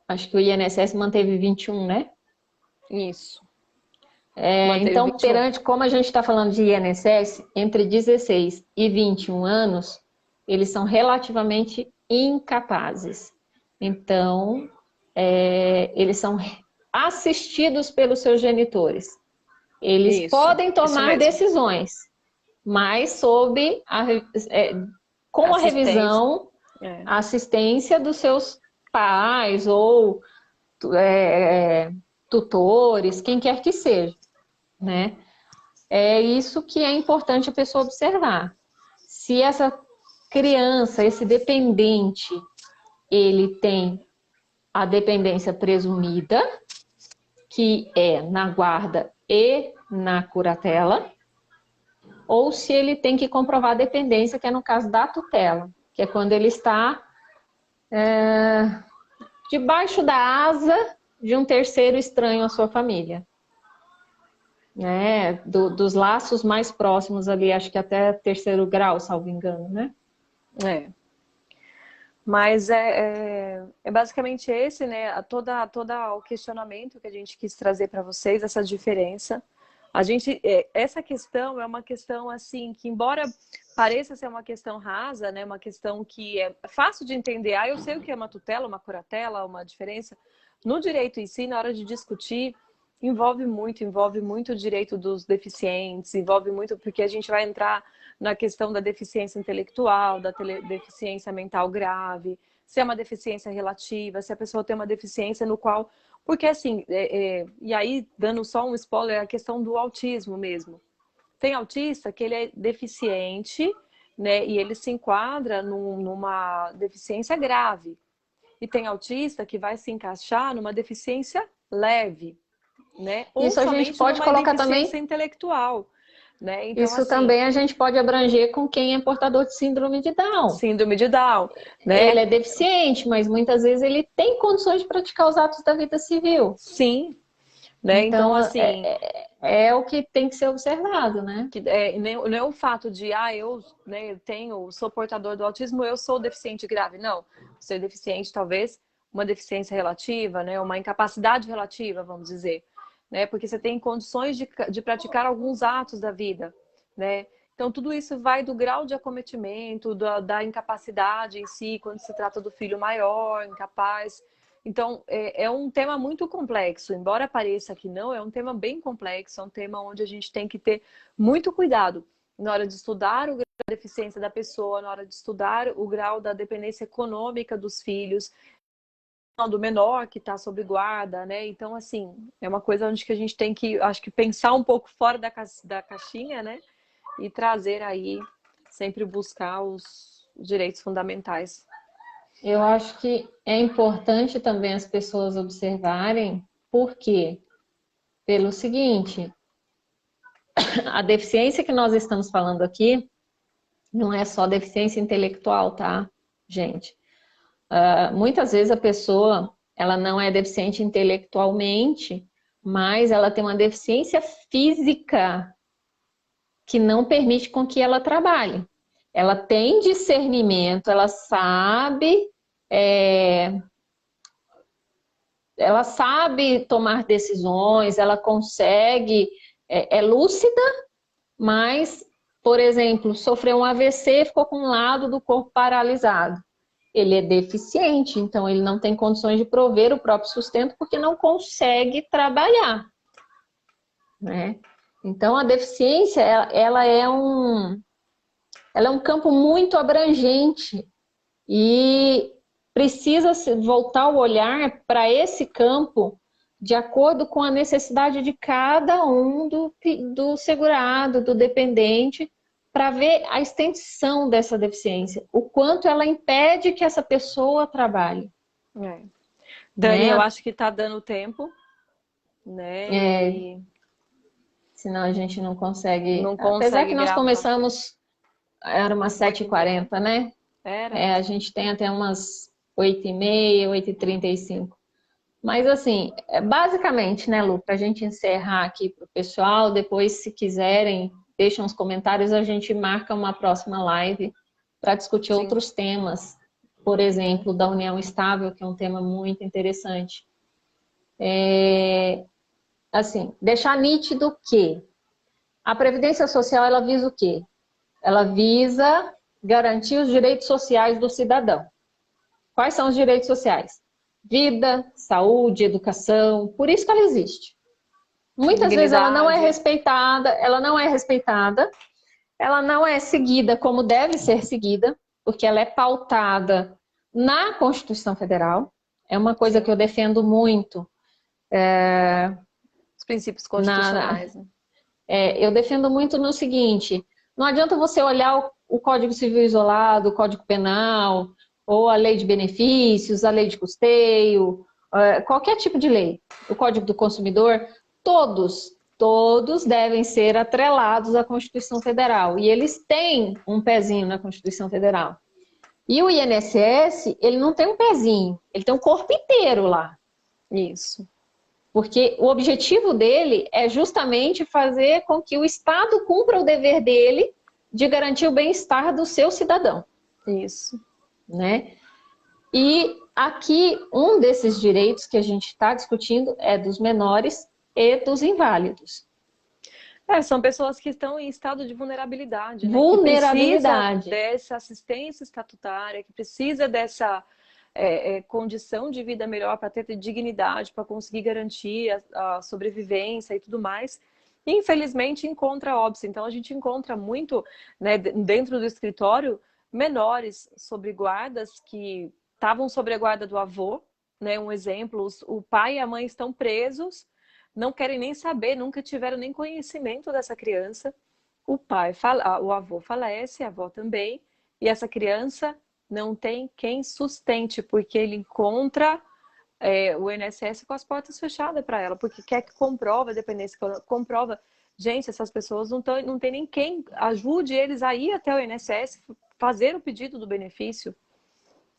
acho que o INSS manteve 21, né? Isso. Então, 21. Perante, como a gente está falando de INSS, entre 16 e 21 anos, eles são relativamente incapazes. Então, eles são assistidos pelos seus genitores. Eles podem tomar decisões, mas com a revisão, a assistência dos seus pais ou tutores, quem quer que seja, né? É isso que é importante a pessoa observar. Se essa criança, esse dependente, ele tem a dependência presumida, que é na guarda e na curatela, ou se ele tem que comprovar a dependência, que é no caso da tutela, que é quando ele está debaixo da asa de um terceiro estranho à sua família. Né? Dos laços mais próximos ali, acho que até terceiro grau, salvo engano, né? É. Mas é basicamente esse, né? Todo o questionamento que a gente quis trazer para vocês, essa diferença. Essa questão é uma questão assim que, embora pareça ser uma questão rasa, né? Uma questão que é fácil de entender. Ah, eu sei o que é uma tutela, uma curatela, uma diferença. No direito em si, na hora de discutir, envolve muito o direito dos deficientes, envolve muito porque a gente vai entrar na questão da deficiência intelectual, da deficiência mental grave, se é uma deficiência relativa, se a pessoa tem uma deficiência no qual... Porque assim, e aí, dando só um spoiler, a questão do autismo mesmo. Tem autista que ele é deficiente, né, e ele se enquadra numa deficiência grave. E tem autista que vai se encaixar numa deficiência leve, né? Ou Isso a gente somente pode numa colocar deficiência também. intelectual, né? Então, Isso assim, também a gente pode abranger com quem é portador de síndrome de Down. síndrome de Down, Ele né? é deficiente, mas muitas vezes ele tem condições de praticar os atos da vida civil. Sim, né? Então, Então, assim, é o que tem que ser observado, né? não é o fato de, eu, né, sou portador do autismo, eu sou deficiente grave. Não, você é deficiente, talvez, uma deficiência relativa, né? Uma incapacidade relativa, vamos dizer, né? Porque você tem condições de praticar alguns atos da vida, né? Então, tudo isso vai do grau de acometimento, da incapacidade em si, quando se trata do filho maior, incapaz. Então, é um tema muito complexo. Embora pareça que não, é um tema bem complexo, é um tema onde a gente tem que ter muito cuidado na hora de estudar o grau da deficiência da pessoa, na hora de estudar o grau da dependência econômica dos filhos, do menor que está sob guarda, né? Então, assim, é uma coisa onde que a gente tem que, acho que, pensar um pouco fora da caixinha, né? E trazer aí, sempre buscar os direitos fundamentais. Eu acho que é importante também as pessoas observarem, por quê? Pelo seguinte, a deficiência que nós estamos falando aqui não é só deficiência intelectual, tá, gente? Muitas vezes a pessoa, ela não é deficiente intelectualmente, mas ela tem uma deficiência física que não permite com que ela trabalhe. Ela tem discernimento, ela sabe tomar decisões, ela consegue, é lúcida, mas, por exemplo, sofreu um AVC, ficou com um lado do corpo paralisado. Ele é deficiente, então ele não tem condições de prover o próprio sustento porque não consegue trabalhar, né? Então a deficiência, ela é um campo muito abrangente e precisa voltar o olhar para esse campo de acordo com a necessidade de cada um do segurado, do dependente, para ver a extensão dessa deficiência, o quanto ela impede que essa pessoa trabalhe. Dani, Né? eu acho que está dando tempo, né? Senão a gente não consegue. Não Apesar consegue que nós gravar. começamos, era umas 7h40, né? Era? A gente tem até umas 8h30, 8h35. Mas assim, basicamente, né, Lu, para a gente encerrar aqui para o pessoal, depois, se quiserem, deixam os comentários, a gente marca uma próxima live para discutir Sim. outros temas. Por exemplo, da união estável, que é um tema muito interessante. Assim, deixar nítido que a Previdência Social, ela visa o quê? Ela visa garantir os direitos sociais do cidadão. Quais são os direitos sociais? Vida, saúde, educação, por isso que ela existe. Muitas vezes ela não é respeitada, ela não é seguida como deve ser seguida, porque ela é pautada na Constituição Federal. É uma coisa que eu defendo muito. Os princípios constitucionais. Eu defendo muito no seguinte, não adianta você olhar o Código Civil isolado, o Código Penal, ou a lei de benefícios, a lei de custeio, qualquer tipo de lei, o Código do Consumidor, todos devem ser atrelados à Constituição Federal. E eles têm um pezinho na Constituição Federal. E o INSS, ele não tem um pezinho, ele tem um corpo inteiro lá. Isso. Porque o objetivo dele é justamente fazer com que o Estado cumpra o dever dele de garantir o bem-estar do seu cidadão. Isso. Né? E aqui, um desses direitos que a gente está discutindo é dos menores e dos inválidos. São pessoas que estão em estado de vulnerabilidade, né? Vulnerabilidade. Que precisa dessa assistência estatutária, que precisa dessa condição de vida melhor para ter dignidade, para conseguir garantir a sobrevivência e tudo mais. E, infelizmente, encontra óbitos. Então, a gente encontra muito, né, dentro do escritório, menores sobre guardas que estavam sobre a guarda do avô, né? Um exemplo, o pai e a mãe estão presos, não querem nem saber, nunca tiveram nem conhecimento dessa criança. O avô falece, a avó também, e essa criança não tem quem sustente, porque ele encontra o INSS com as portas fechadas para ela, porque quer que comprova a dependência, comprova. Gente, essas pessoas não tem nem quem ajude eles a ir até o INSS, fazer o pedido do benefício,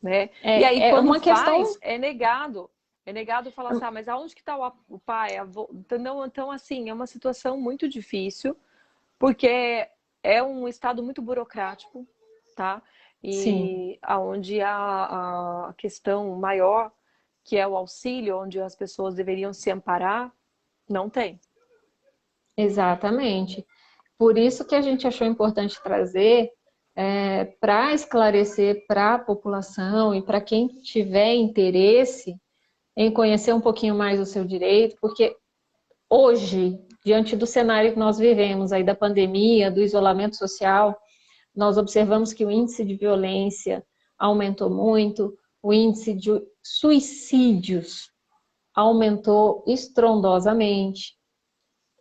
né? E aí, quando uma questão... é negado. É negado falar assim, mas aonde que está o pai, a avó? Então, assim, é uma situação muito difícil, porque é um estado muito burocrático, tá? E Sim. aonde a questão maior, que é o auxílio, onde as pessoas deveriam se amparar, não tem. Exatamente. Por isso que a gente achou importante trazer para esclarecer para a população e para quem tiver interesse em conhecer um pouquinho mais o seu direito, porque hoje, diante do cenário que nós vivemos aí da pandemia, do isolamento social, nós observamos que o índice de violência aumentou muito, o índice de suicídios aumentou estrondosamente,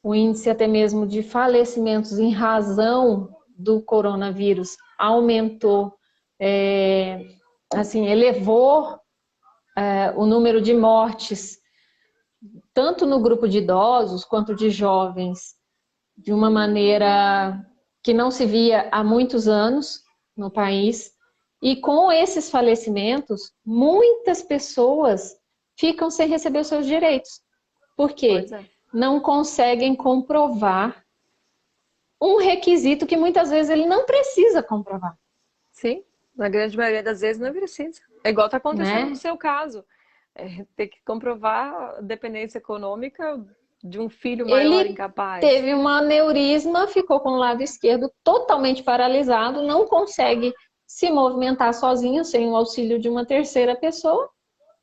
o índice até mesmo de falecimentos em razão do coronavírus aumentou, assim, elevou o número de mortes, tanto no grupo de idosos quanto de jovens, de uma maneira que não se via há muitos anos no país. E com esses falecimentos, muitas pessoas ficam sem receber os seus direitos. Por quê? Não conseguem comprovar um requisito que muitas vezes ele não precisa comprovar. Sim, na grande maioria das vezes não precisa. É igual está acontecendo no seu caso. Ter que comprovar a dependência econômica de um filho maior incapaz. Ele teve um aneurisma, ficou com o lado esquerdo totalmente paralisado, não consegue se movimentar sozinho, sem o auxílio de uma terceira pessoa,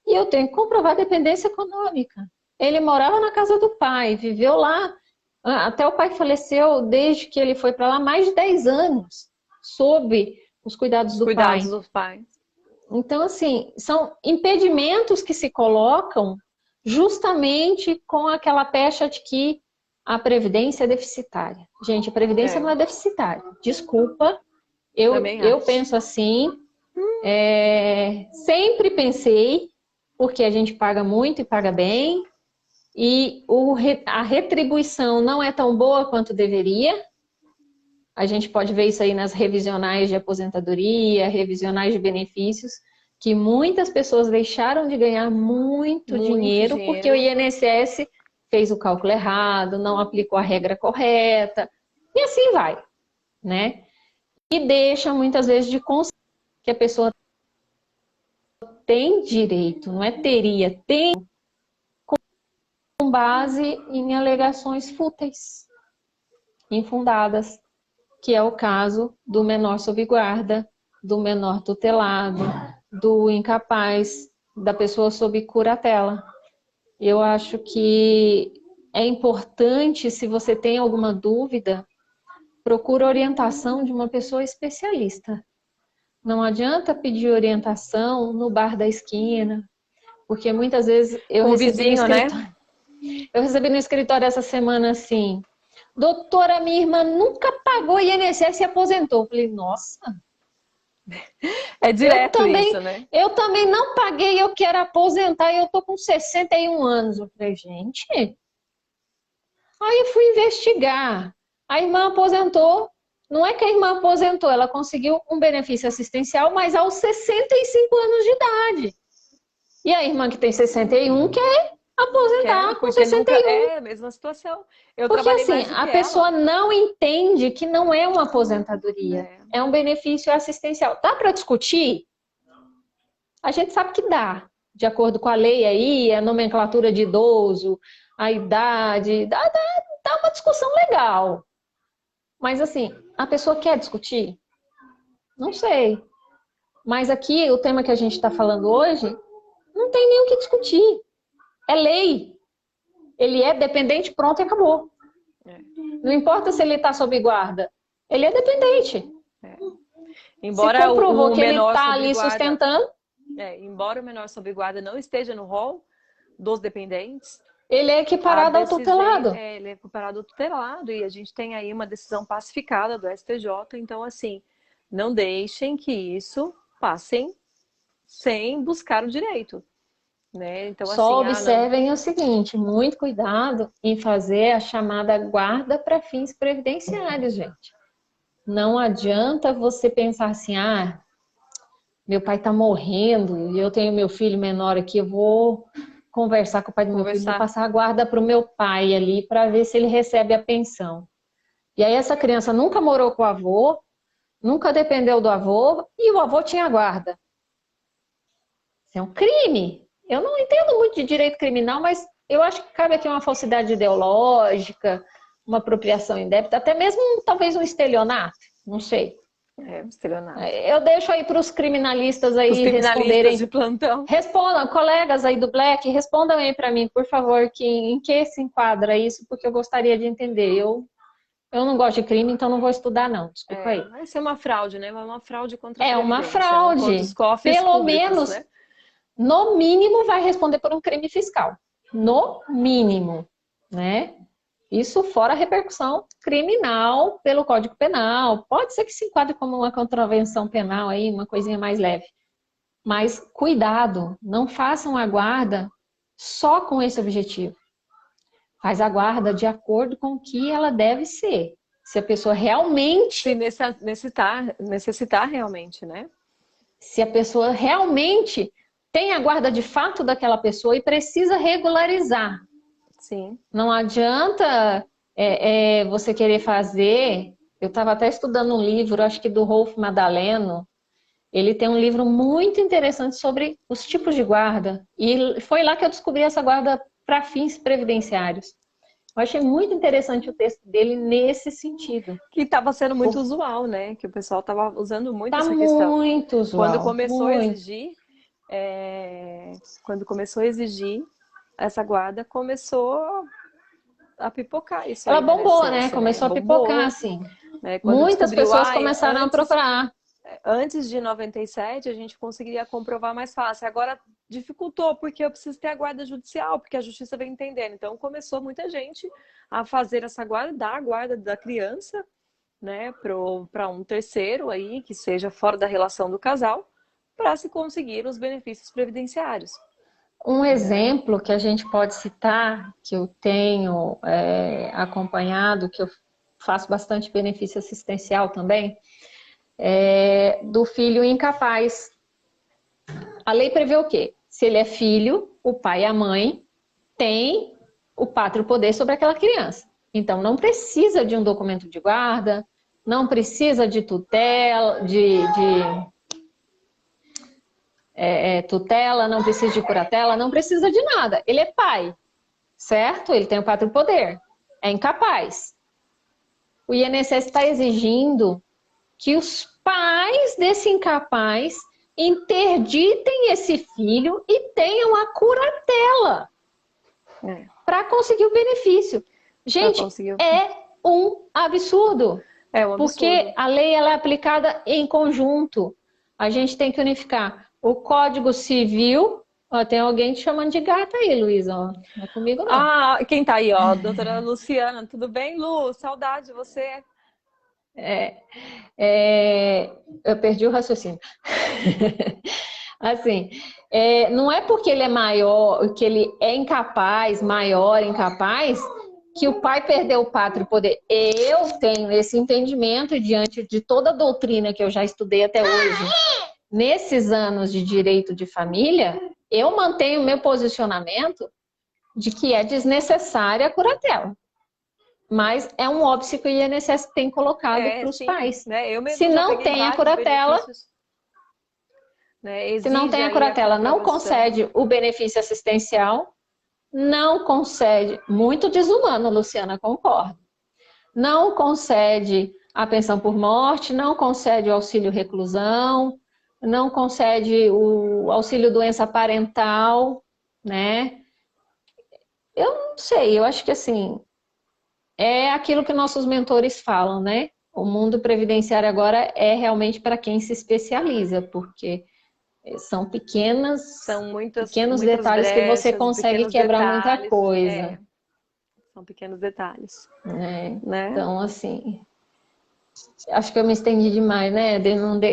e eu tenho que comprovar a dependência econômica. Ele morava na casa do pai, viveu lá, até o pai faleceu, desde que ele foi para lá, mais de 10 anos, sob os cuidados do pai. Então, assim, são impedimentos que se colocam justamente com aquela pecha de que a Previdência é deficitária. Gente, a Previdência não é deficitária. Desculpa, eu penso assim, sempre pensei, porque a gente paga muito e paga bem, e a retribuição não é tão boa quanto deveria. A gente pode ver isso aí nas revisionais de aposentadoria, revisionais de benefícios, que muitas pessoas deixaram de ganhar muito dinheiro porque o INSS fez o cálculo errado, não aplicou a regra correta, e assim vai, né? E deixa muitas vezes de considerar que a pessoa tem direito, não é teria, tem, com base em alegações fúteis, infundadas, que é o caso do menor sob guarda, do menor tutelado, do incapaz, da pessoa sob curatela. Eu acho que é importante, se você tem alguma dúvida, procura orientação de uma pessoa especialista. Não adianta pedir orientação no bar da esquina, porque muitas vezes eu recebi no escritório essa semana assim: doutora, minha irmã nunca pagou INSS e aposentou. Eu falei, nossa. É direto isso, né? Eu também não paguei, eu quero aposentar e eu tô com 61 anos. Eu falei, gente. Aí eu fui investigar. A irmã aposentou. Não é que a irmã aposentou, ela conseguiu um benefício assistencial, mas aos 65 anos de idade. E a irmã que tem 61 quer aposentar com porque nunca 61. é a mesma situação. Eu Porque trabalhei assim, mais do a que pessoa ela. não entende que não é uma aposentadoria, É, é um benefício assistencial. Dá para discutir? A gente sabe que dá, de acordo com a lei aí, a nomenclatura de idoso, a idade, dá uma discussão legal. Mas assim, a pessoa quer discutir? Não sei. Mas aqui, o tema que a gente está falando hoje, não tem nem o que discutir. É lei. Ele é dependente, pronto e acabou. é, Não importa se ele está sob guarda. Ele é dependente. é. Se Embora comprovou o que ele menor está sob ali guarda, sustentando, embora o menor sob guarda não esteja no rol dos dependentes, ele é equiparado ao tutelado. ele é comparado ao tutelado e a gente tem aí uma decisão pacificada do STJ, então assim, não deixem que isso passem sem buscar o direito, né? Então Só assim, não, observem o seguinte, muito cuidado em fazer a chamada guarda para fins previdenciários, gente. Não adianta você pensar assim, meu pai está morrendo e eu tenho meu filho menor aqui, eu vou conversar com o pai do meu filho, vou conversar. passar a guarda para o meu pai ali para ver se ele recebe a pensão. E aí essa criança nunca morou com o avô, nunca dependeu do avô e o avô tinha guarda. Isso é um crime. Eu não entendo muito de direito criminal, mas eu acho que cabe aqui uma falsidade ideológica, uma apropriação indébita, até mesmo talvez um estelionato, não sei. Estelionato. Eu deixo aí para os criminalistas Os aí criminalistas de responderem. plantão. Respondam, colegas aí do Black, respondam aí para mim, por favor, em que se enquadra isso, porque eu gostaria de entender. Eu não gosto de crime, então não vou estudar, não. Desculpa aí. Vai ser uma fraude, né? Uma fraude contra a É uma Previdência, contra os fraude. cofres Pelo públicos, menos, né? no mínimo, vai responder por um crime fiscal. No mínimo, né? Isso fora a repercussão criminal pelo Código Penal. Pode ser que se enquadre como uma contravenção penal aí, uma coisinha mais leve. Mas cuidado, não façam a guarda só com esse objetivo. Faz a guarda de acordo com o que ela deve ser. Se a pessoa realmente... Se necessitar realmente, né? Se a pessoa realmente tem a guarda de fato daquela pessoa e precisa regularizar. Sim. Não adianta você querer fazer... Eu estava até estudando um livro, acho que do Rolf Madaleno. Ele tem um livro muito interessante sobre os tipos de guarda. E foi lá que eu descobri essa guarda para fins previdenciários. Eu achei muito interessante o texto dele nesse sentido. Que estava sendo muito usual, né? Que o pessoal estava usando muito essa questão. Muito usual. Quando começou a exigir essa guarda, começou a pipocar isso. Ela aí, bombou, né? Começou a pipocar, assim. Né? Muitas pessoas começaram a procurar. Antes de 97, a gente conseguiria comprovar mais fácil. Agora dificultou, porque eu preciso ter a guarda judicial, porque a justiça vem entendendo. Então começou muita gente a fazer essa guarda, dar a guarda da criança, né, para um terceiro aí, que seja fora da relação do casal, para se conseguir os benefícios previdenciários. Um exemplo que a gente pode citar, que eu tenho acompanhado, que eu faço bastante benefício assistencial também, do filho incapaz. A lei prevê o quê? Se ele é filho, o pai e a mãe têm o pátrio poder sobre aquela criança. Então, não precisa de um documento de guarda, não precisa de tutela, tutela, não precisa de curatela, não precisa de nada. Ele é pai, certo? Ele tem o pátrio poder, é incapaz. O INSS está exigindo que os pais desse incapaz interditem esse filho e tenham a curatela para conseguir o benefício. Gente, é um absurdo. É um absurdo. Porque a lei ela é aplicada em conjunto. A gente tem que unificar o Código Civil. Ó, tem alguém te chamando de gata aí, Luísa. Não é comigo, não. Quem tá aí, ó? Doutora Luciana. Tudo bem, Lu? Saudade de você. Eu perdi o raciocínio. Assim, não é porque ele é maior, que ele é incapaz, maior, incapaz, que o pai perdeu o pátrio poder. Eu tenho esse entendimento diante de toda a doutrina que eu já estudei até hoje. Nesses anos de direito de família, eu mantenho o meu posicionamento de que é desnecessária a curatela. Mas é um óbito que o INSS tem colocado para os sim, pais. né? Eu mesmo Se já não peguei tem a vários curatela, benefícios, né? se não Exige tem a aí a curatela, não comprovação. concede o benefício assistencial, não concede, muito desumano, Luciana, concordo. Não concede a pensão por morte, não concede o auxílio reclusão, não concede o auxílio doença parental, né? Eu não sei, eu acho que assim, é aquilo que nossos mentores falam, né? O mundo previdenciário agora é realmente para quem se especializa, porque são São pequenos muitas detalhes que você brechas, consegue pequenos quebrar muita detalhes. coisa, São pequenos detalhes, né? né? Então, assim, acho que eu me estendi demais, né?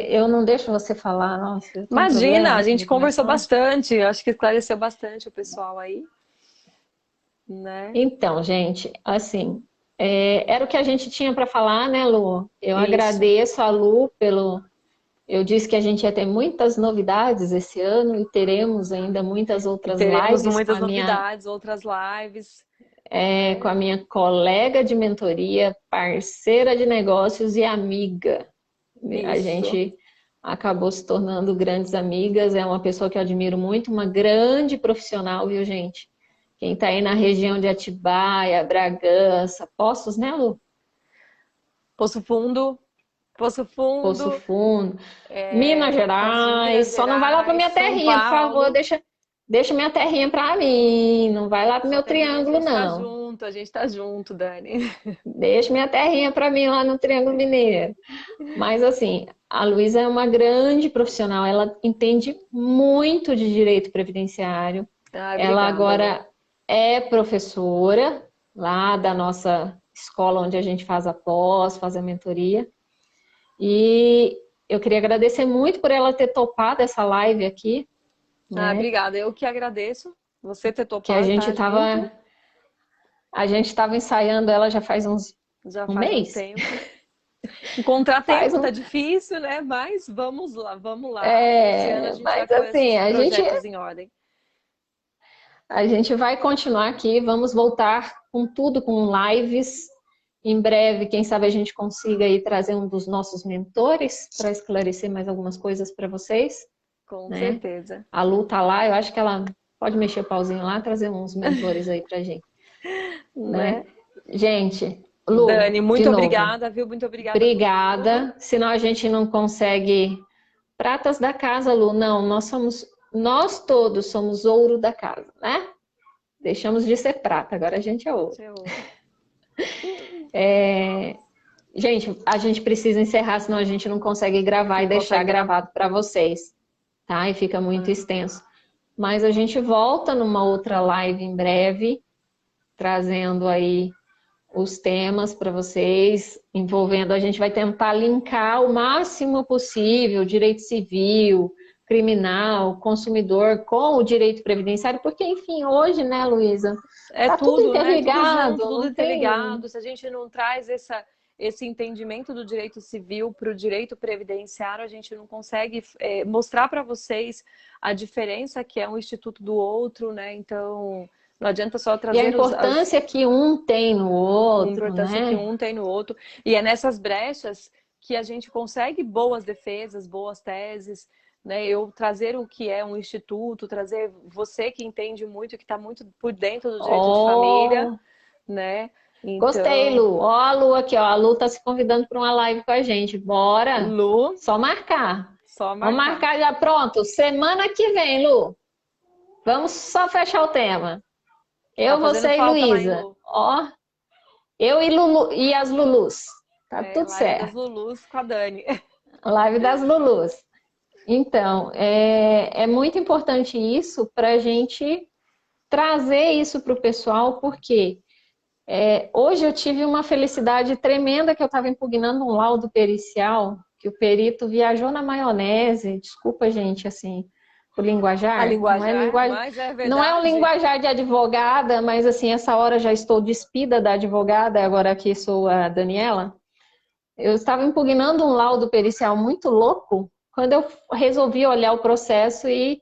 Eu não deixo você falar, nossa, eu tenho um Imagina, a problema gente de começar a conversou falar. bastante, acho que esclareceu bastante o pessoal aí, né? Então, gente, assim, era o que a gente tinha para falar, né, Lu? Eu Isso. agradeço a Lu pelo. Eu disse que a gente ia ter muitas novidades esse ano e teremos ainda muitas E outras teremos lives muitas novidades, outras lives, com né? a minha colega de mentoria, parceira de negócios e amiga. A Isso. gente acabou se tornando grandes amigas, é uma pessoa que eu admiro muito, uma grande profissional, viu, gente? Quem está aí na região de Atibaia, Bragança, Poços, né, Lu? Poço Fundo, Poço Poço Fundo, Fundo, Minas Minas Gerais, só não vai lá para Gerais, minha São terrinha, por favor, Paulo. deixa minha terrinha para mim, não vai lá para Sua meu terrinha, triângulo, não. a gente tá junto, Dani. Deixa minha terrinha para mim lá no Triângulo Mineiro. Mas assim, a Luísa é uma grande profissional, ela entende muito de direito previdenciário. Ah, Ela obrigada, Lu. agora é professora lá da nossa escola onde a gente faz a pós, faz a mentoria. E eu queria agradecer muito por ela ter topado essa live aqui, Ah, né? obrigada. Eu que agradeço você ter Que a topado gente estar junto. estava ensaiando ela já faz Já um faz um mês. tempo. Encontrar Faz tempo tá um, difícil, né? Mas vamos lá, vamos lá. Esse ano a gente vai mas pôr assim, esses projetos em ordem. a gente vai continuar aqui, vamos voltar com tudo, com lives. Em breve, quem sabe a gente consiga aí trazer um dos nossos mentores para esclarecer mais algumas coisas para vocês, Com né? certeza. A Lu tá lá, eu acho que ela pode mexer o pauzinho lá, trazer uns mentores aí pra gente, Né? né? Gente, Lu, Dani, de muito novo, obrigada, viu? Muito obrigada por tudo. obrigada. Senão a gente não consegue pratas da casa, Lu. Não, nós todos somos ouro da casa, né? Deixamos de ser prata, agora a gente é ouro. Seu... Gente, a gente precisa encerrar, senão a gente não consegue gravar e Não deixar consegue gravar. gravado para vocês, tá? E fica muito extenso. Mas a gente volta numa outra live em breve, trazendo aí os temas para vocês, envolvendo, a gente vai tentar linkar o máximo possível direito civil, criminal, consumidor com o direito previdenciário, porque, enfim, hoje, né, Luísa, É tá tudo tudo, né? Tudo junto, interligado, tudo não tem. interligado. Se a gente não traz esse entendimento do direito civil para o direito previdenciário, a gente não consegue mostrar para vocês a diferença que é um instituto do outro, né? Então, não adianta só E a trazer importância que um tem no a outro, importância que né? um tem no outro. E é nessas brechas que a gente consegue boas defesas, boas teses, né? Eu trazer o que é um instituto, trazer você que entende muito, que está muito por dentro do direito de família, Oh, né? gostei, Então, Lu. Ó, a Lu aqui, ó. A Lu tá se convidando para uma live com a gente. Bora? Lu, Só marcar. só Vamos marcar. marcar já. Pronto. Semana que vem, Lu. Vamos só fechar o tema. Tá Eu, fazendo você e falta lá, hein, Luísa. Lu? Ó, eu e Lulu e as Lulus. Tá tudo Live das certo. Lulus com a Dani. Live das Lulus. Então, é muito importante isso para a gente trazer isso para o pessoal, porque hoje eu tive uma felicidade tremenda que eu estava impugnando um laudo pericial, que o perito viajou na maionese. Desculpa, gente, assim, o A linguajar. linguajar, mas é Não é um verdade. linguajar de advogada, mas assim, essa hora já estou despida da advogada, agora aqui sou a Daniela. Eu estava impugnando um laudo pericial muito louco quando eu resolvi olhar o processo e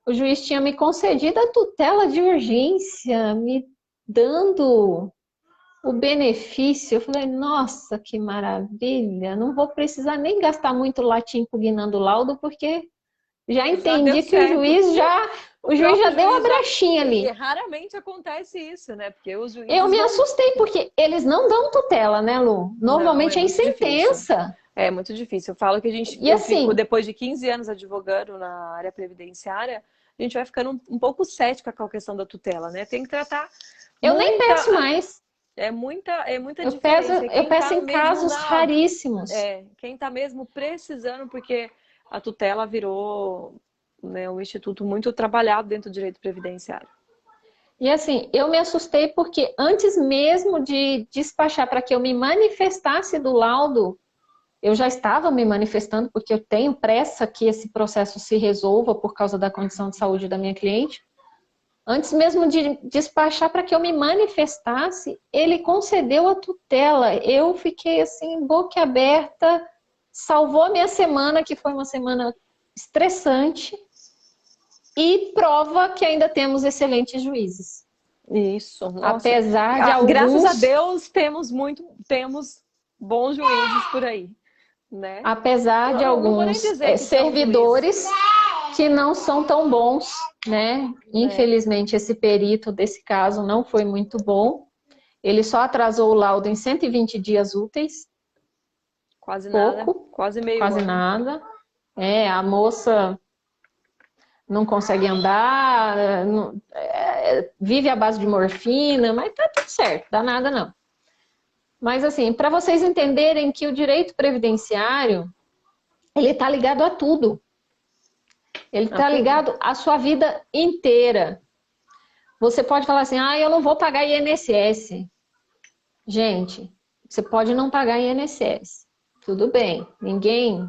o juiz tinha me concedido a tutela de urgência, me dando o benefício. Eu falei, nossa, que maravilha, não vou precisar nem gastar muito latim impugnando o laudo, porque já entendi que o juiz já deu a brechinha ali. E raramente acontece isso, né? Porque os juízes eu me assustei, porque eles não dão tutela, né, Lu? Normalmente não, é em sentença. Difícil. É muito difícil. Eu falo que fico, depois de 15 anos advogando na área previdenciária, a gente vai ficando um pouco cética com a questão da tutela, né? Tem que tratar. Eu nem peço mais. É muita eu diferença. Eu peço em casos raríssimos. Quem está mesmo precisando, porque a tutela virou, né, um instituto muito trabalhado dentro do direito previdenciário. E assim, eu me assustei porque antes mesmo de despachar para que eu me manifestasse do laudo, eu já estava me manifestando, porque eu tenho pressa que esse processo se resolva por causa da condição de saúde da minha cliente. Antes mesmo de despachar para que eu me manifestasse, ele concedeu a tutela. Eu fiquei assim, boca aberta, salvou a minha semana, que foi uma semana estressante, e prova que ainda temos excelentes juízes. Isso. Nossa. Apesar de alguns... Graças a Deus temos bons juízes por aí, né? Apesar de alguns servidores que não são tão bons, né? Infelizmente, esse perito desse caso não foi muito bom. Ele só atrasou o laudo em 120 dias úteis. Quase nada. Quase meio ano. Quase nada. A moça não consegue andar, vive à base de morfina, mas tá tudo certo, dá nada não. Mas assim, para vocês entenderem que o direito previdenciário, ele tá ligado a tudo. Ele está ligado à sua vida inteira. Você pode falar assim, eu não vou pagar INSS. Gente, você pode não pagar INSS. Tudo bem. Ninguém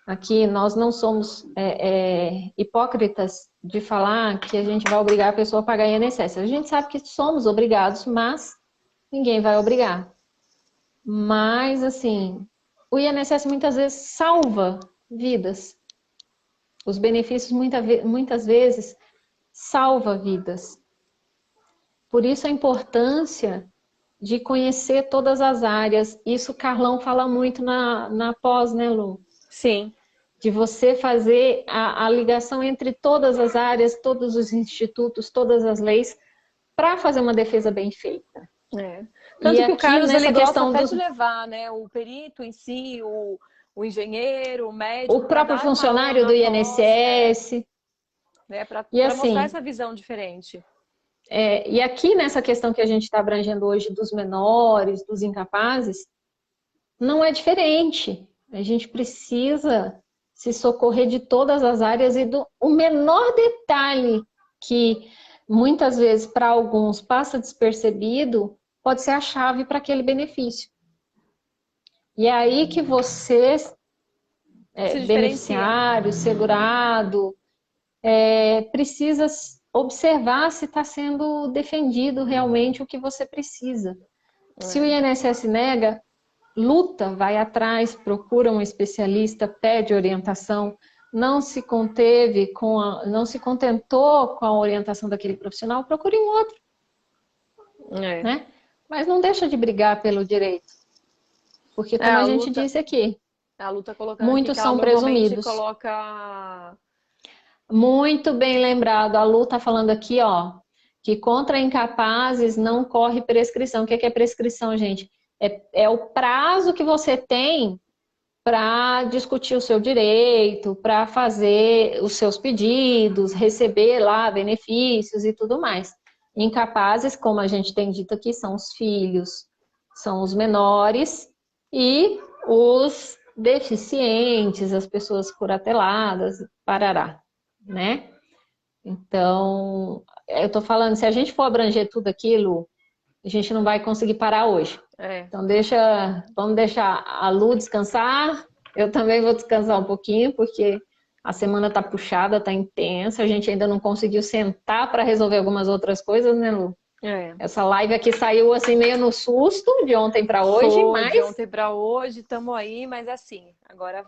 aqui, nós não somos hipócritas de falar que a gente vai obrigar a pessoa a pagar INSS. A gente sabe que somos obrigados, mas ninguém vai obrigar. Mas, assim, o INSS muitas vezes salva vidas. Os benefícios muitas vezes salva vidas. Por isso a importância de conhecer todas as áreas. Isso o Carlão fala muito na pós, né, Lu? Sim. De você fazer a ligação entre todas as áreas, todos os institutos, todas as leis, para fazer uma defesa bem feita. Tanto que o Carlos, ele gosta até de levar, né, o perito em si, o engenheiro, o médico. O próprio funcionário do INSS. Para mostrar essa visão diferente. E aqui nessa questão que a gente está abrangendo hoje dos menores, dos incapazes, não é diferente. A gente precisa se socorrer de todas as áreas e o menor detalhe que muitas vezes para alguns passa despercebido, pode ser a chave para aquele benefício. E é aí que você, beneficiário, segurado, precisa observar se está sendo defendido realmente o que você precisa. Se o INSS nega, luta, vai atrás, procura um especialista, pede orientação, não se contentou com a orientação daquele profissional, procure um outro. Né? Mas não deixa de brigar pelo direito. Porque, como a gente disse aqui, a luta colocando muitos aqui, são presumidos. Muito bem lembrado. A Lu está falando aqui, que contra incapazes não corre prescrição. O que é prescrição, gente? É o prazo que você tem para discutir o seu direito, para fazer os seus pedidos, receber lá benefícios e tudo mais. Incapazes, como a gente tem dito aqui, são os filhos, são os menores e os deficientes, as pessoas curateladas, parará, né? Então, eu tô falando, se a gente for abranger tudo aquilo, a gente não vai conseguir parar hoje. Então, vamos deixar a Lu descansar, eu também vou descansar um pouquinho, porque a semana tá puxada, tá intensa, a gente ainda não conseguiu sentar para resolver algumas outras coisas, né, Lu? Essa live aqui saiu assim meio no susto, de ontem para hoje, mas... De ontem para hoje, estamos aí, mas assim, agora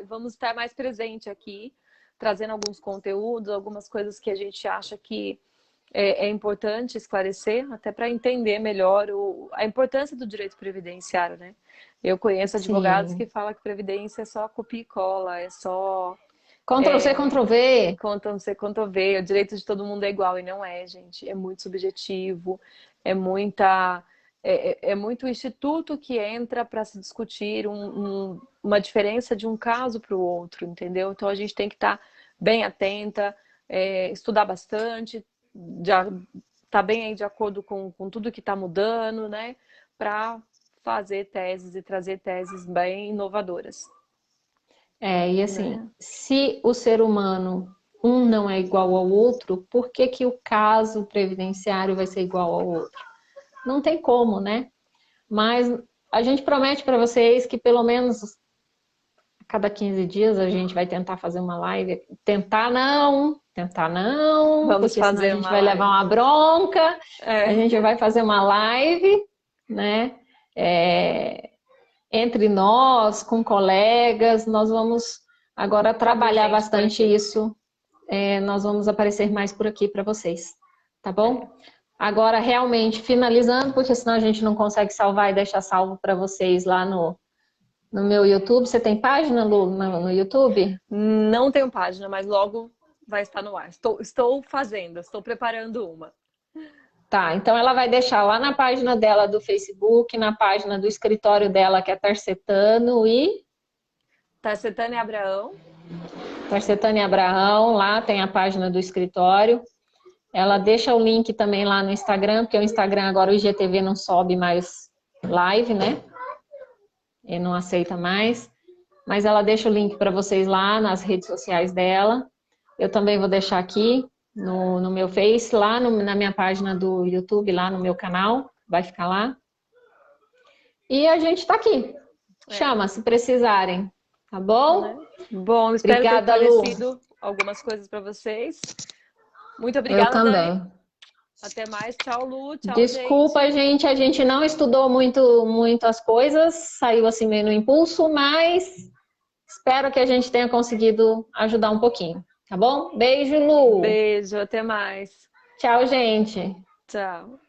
vamos estar mais presente aqui trazendo alguns conteúdos, algumas coisas que a gente acha que é importante esclarecer, até para entender melhor a importância do direito previdenciário, né? Eu conheço advogados Sim. que falam que previdência é só copia e cola, é só Ctrl C, Ctrl V. conta não sei quanto ver, o direito de todo mundo é igual, e não é, gente. É muito subjetivo, é muita. É muito instituto que entra para se discutir uma diferença de um caso para o outro, entendeu? Então a gente tem que estar bem atenta, estudar bastante, já tá bem aí de acordo com tudo que está mudando, né? Para fazer teses e trazer teses bem inovadoras. E assim, Né? se o ser humano, um não é igual ao outro, por que que o caso previdenciário vai ser igual ao outro? Não tem como, né? Mas a gente promete para vocês que pelo menos a cada 15 dias a gente vai tentar fazer uma live. Tentar não, Vamos porque senão a fazer gente uma vai levar live. uma bronca. A É, gente vai fazer uma live, né? Entre nós, com colegas, nós vamos agora cabe trabalhar gente por bastante aqui. isso. Nós vamos aparecer mais por aqui para vocês, tá É. bom? Agora, realmente, finalizando, porque senão a gente não consegue salvar e deixar salvo para vocês lá no meu YouTube. Você tem página, Lu, no YouTube? Não tenho página, mas logo vai estar no ar. Estou fazendo, estou preparando uma. Tá, então ela vai deixar lá na página dela do Facebook, na página do escritório dela, que é Tarcetano e Tarcetane Abraão. Tarcetano e Abraão, lá tem a página do escritório. Ela deixa o link também lá no Instagram, porque o Instagram agora o IGTV não sobe mais live, né? Ele não aceita mais. Mas ela deixa o link para vocês lá nas redes sociais dela. Eu também vou deixar aqui no meu Face, lá na minha página do YouTube, lá no meu canal. Vai ficar lá. E a gente está aqui. É, Chama, se precisarem. Tá bom? né? Bom, espero ter Obrigada, Lu. esclarecido algumas coisas para vocês. Muito Eu obrigada, Dani. também. Até mais. Tchau, Lu. Tchau, Desculpa, gente. gente, a gente não estudou muito as coisas, saiu assim meio no impulso, mas espero que a gente tenha conseguido ajudar um pouquinho, tá bom? Beijo, Lu. Beijo, até mais. Tchau, gente. Tchau.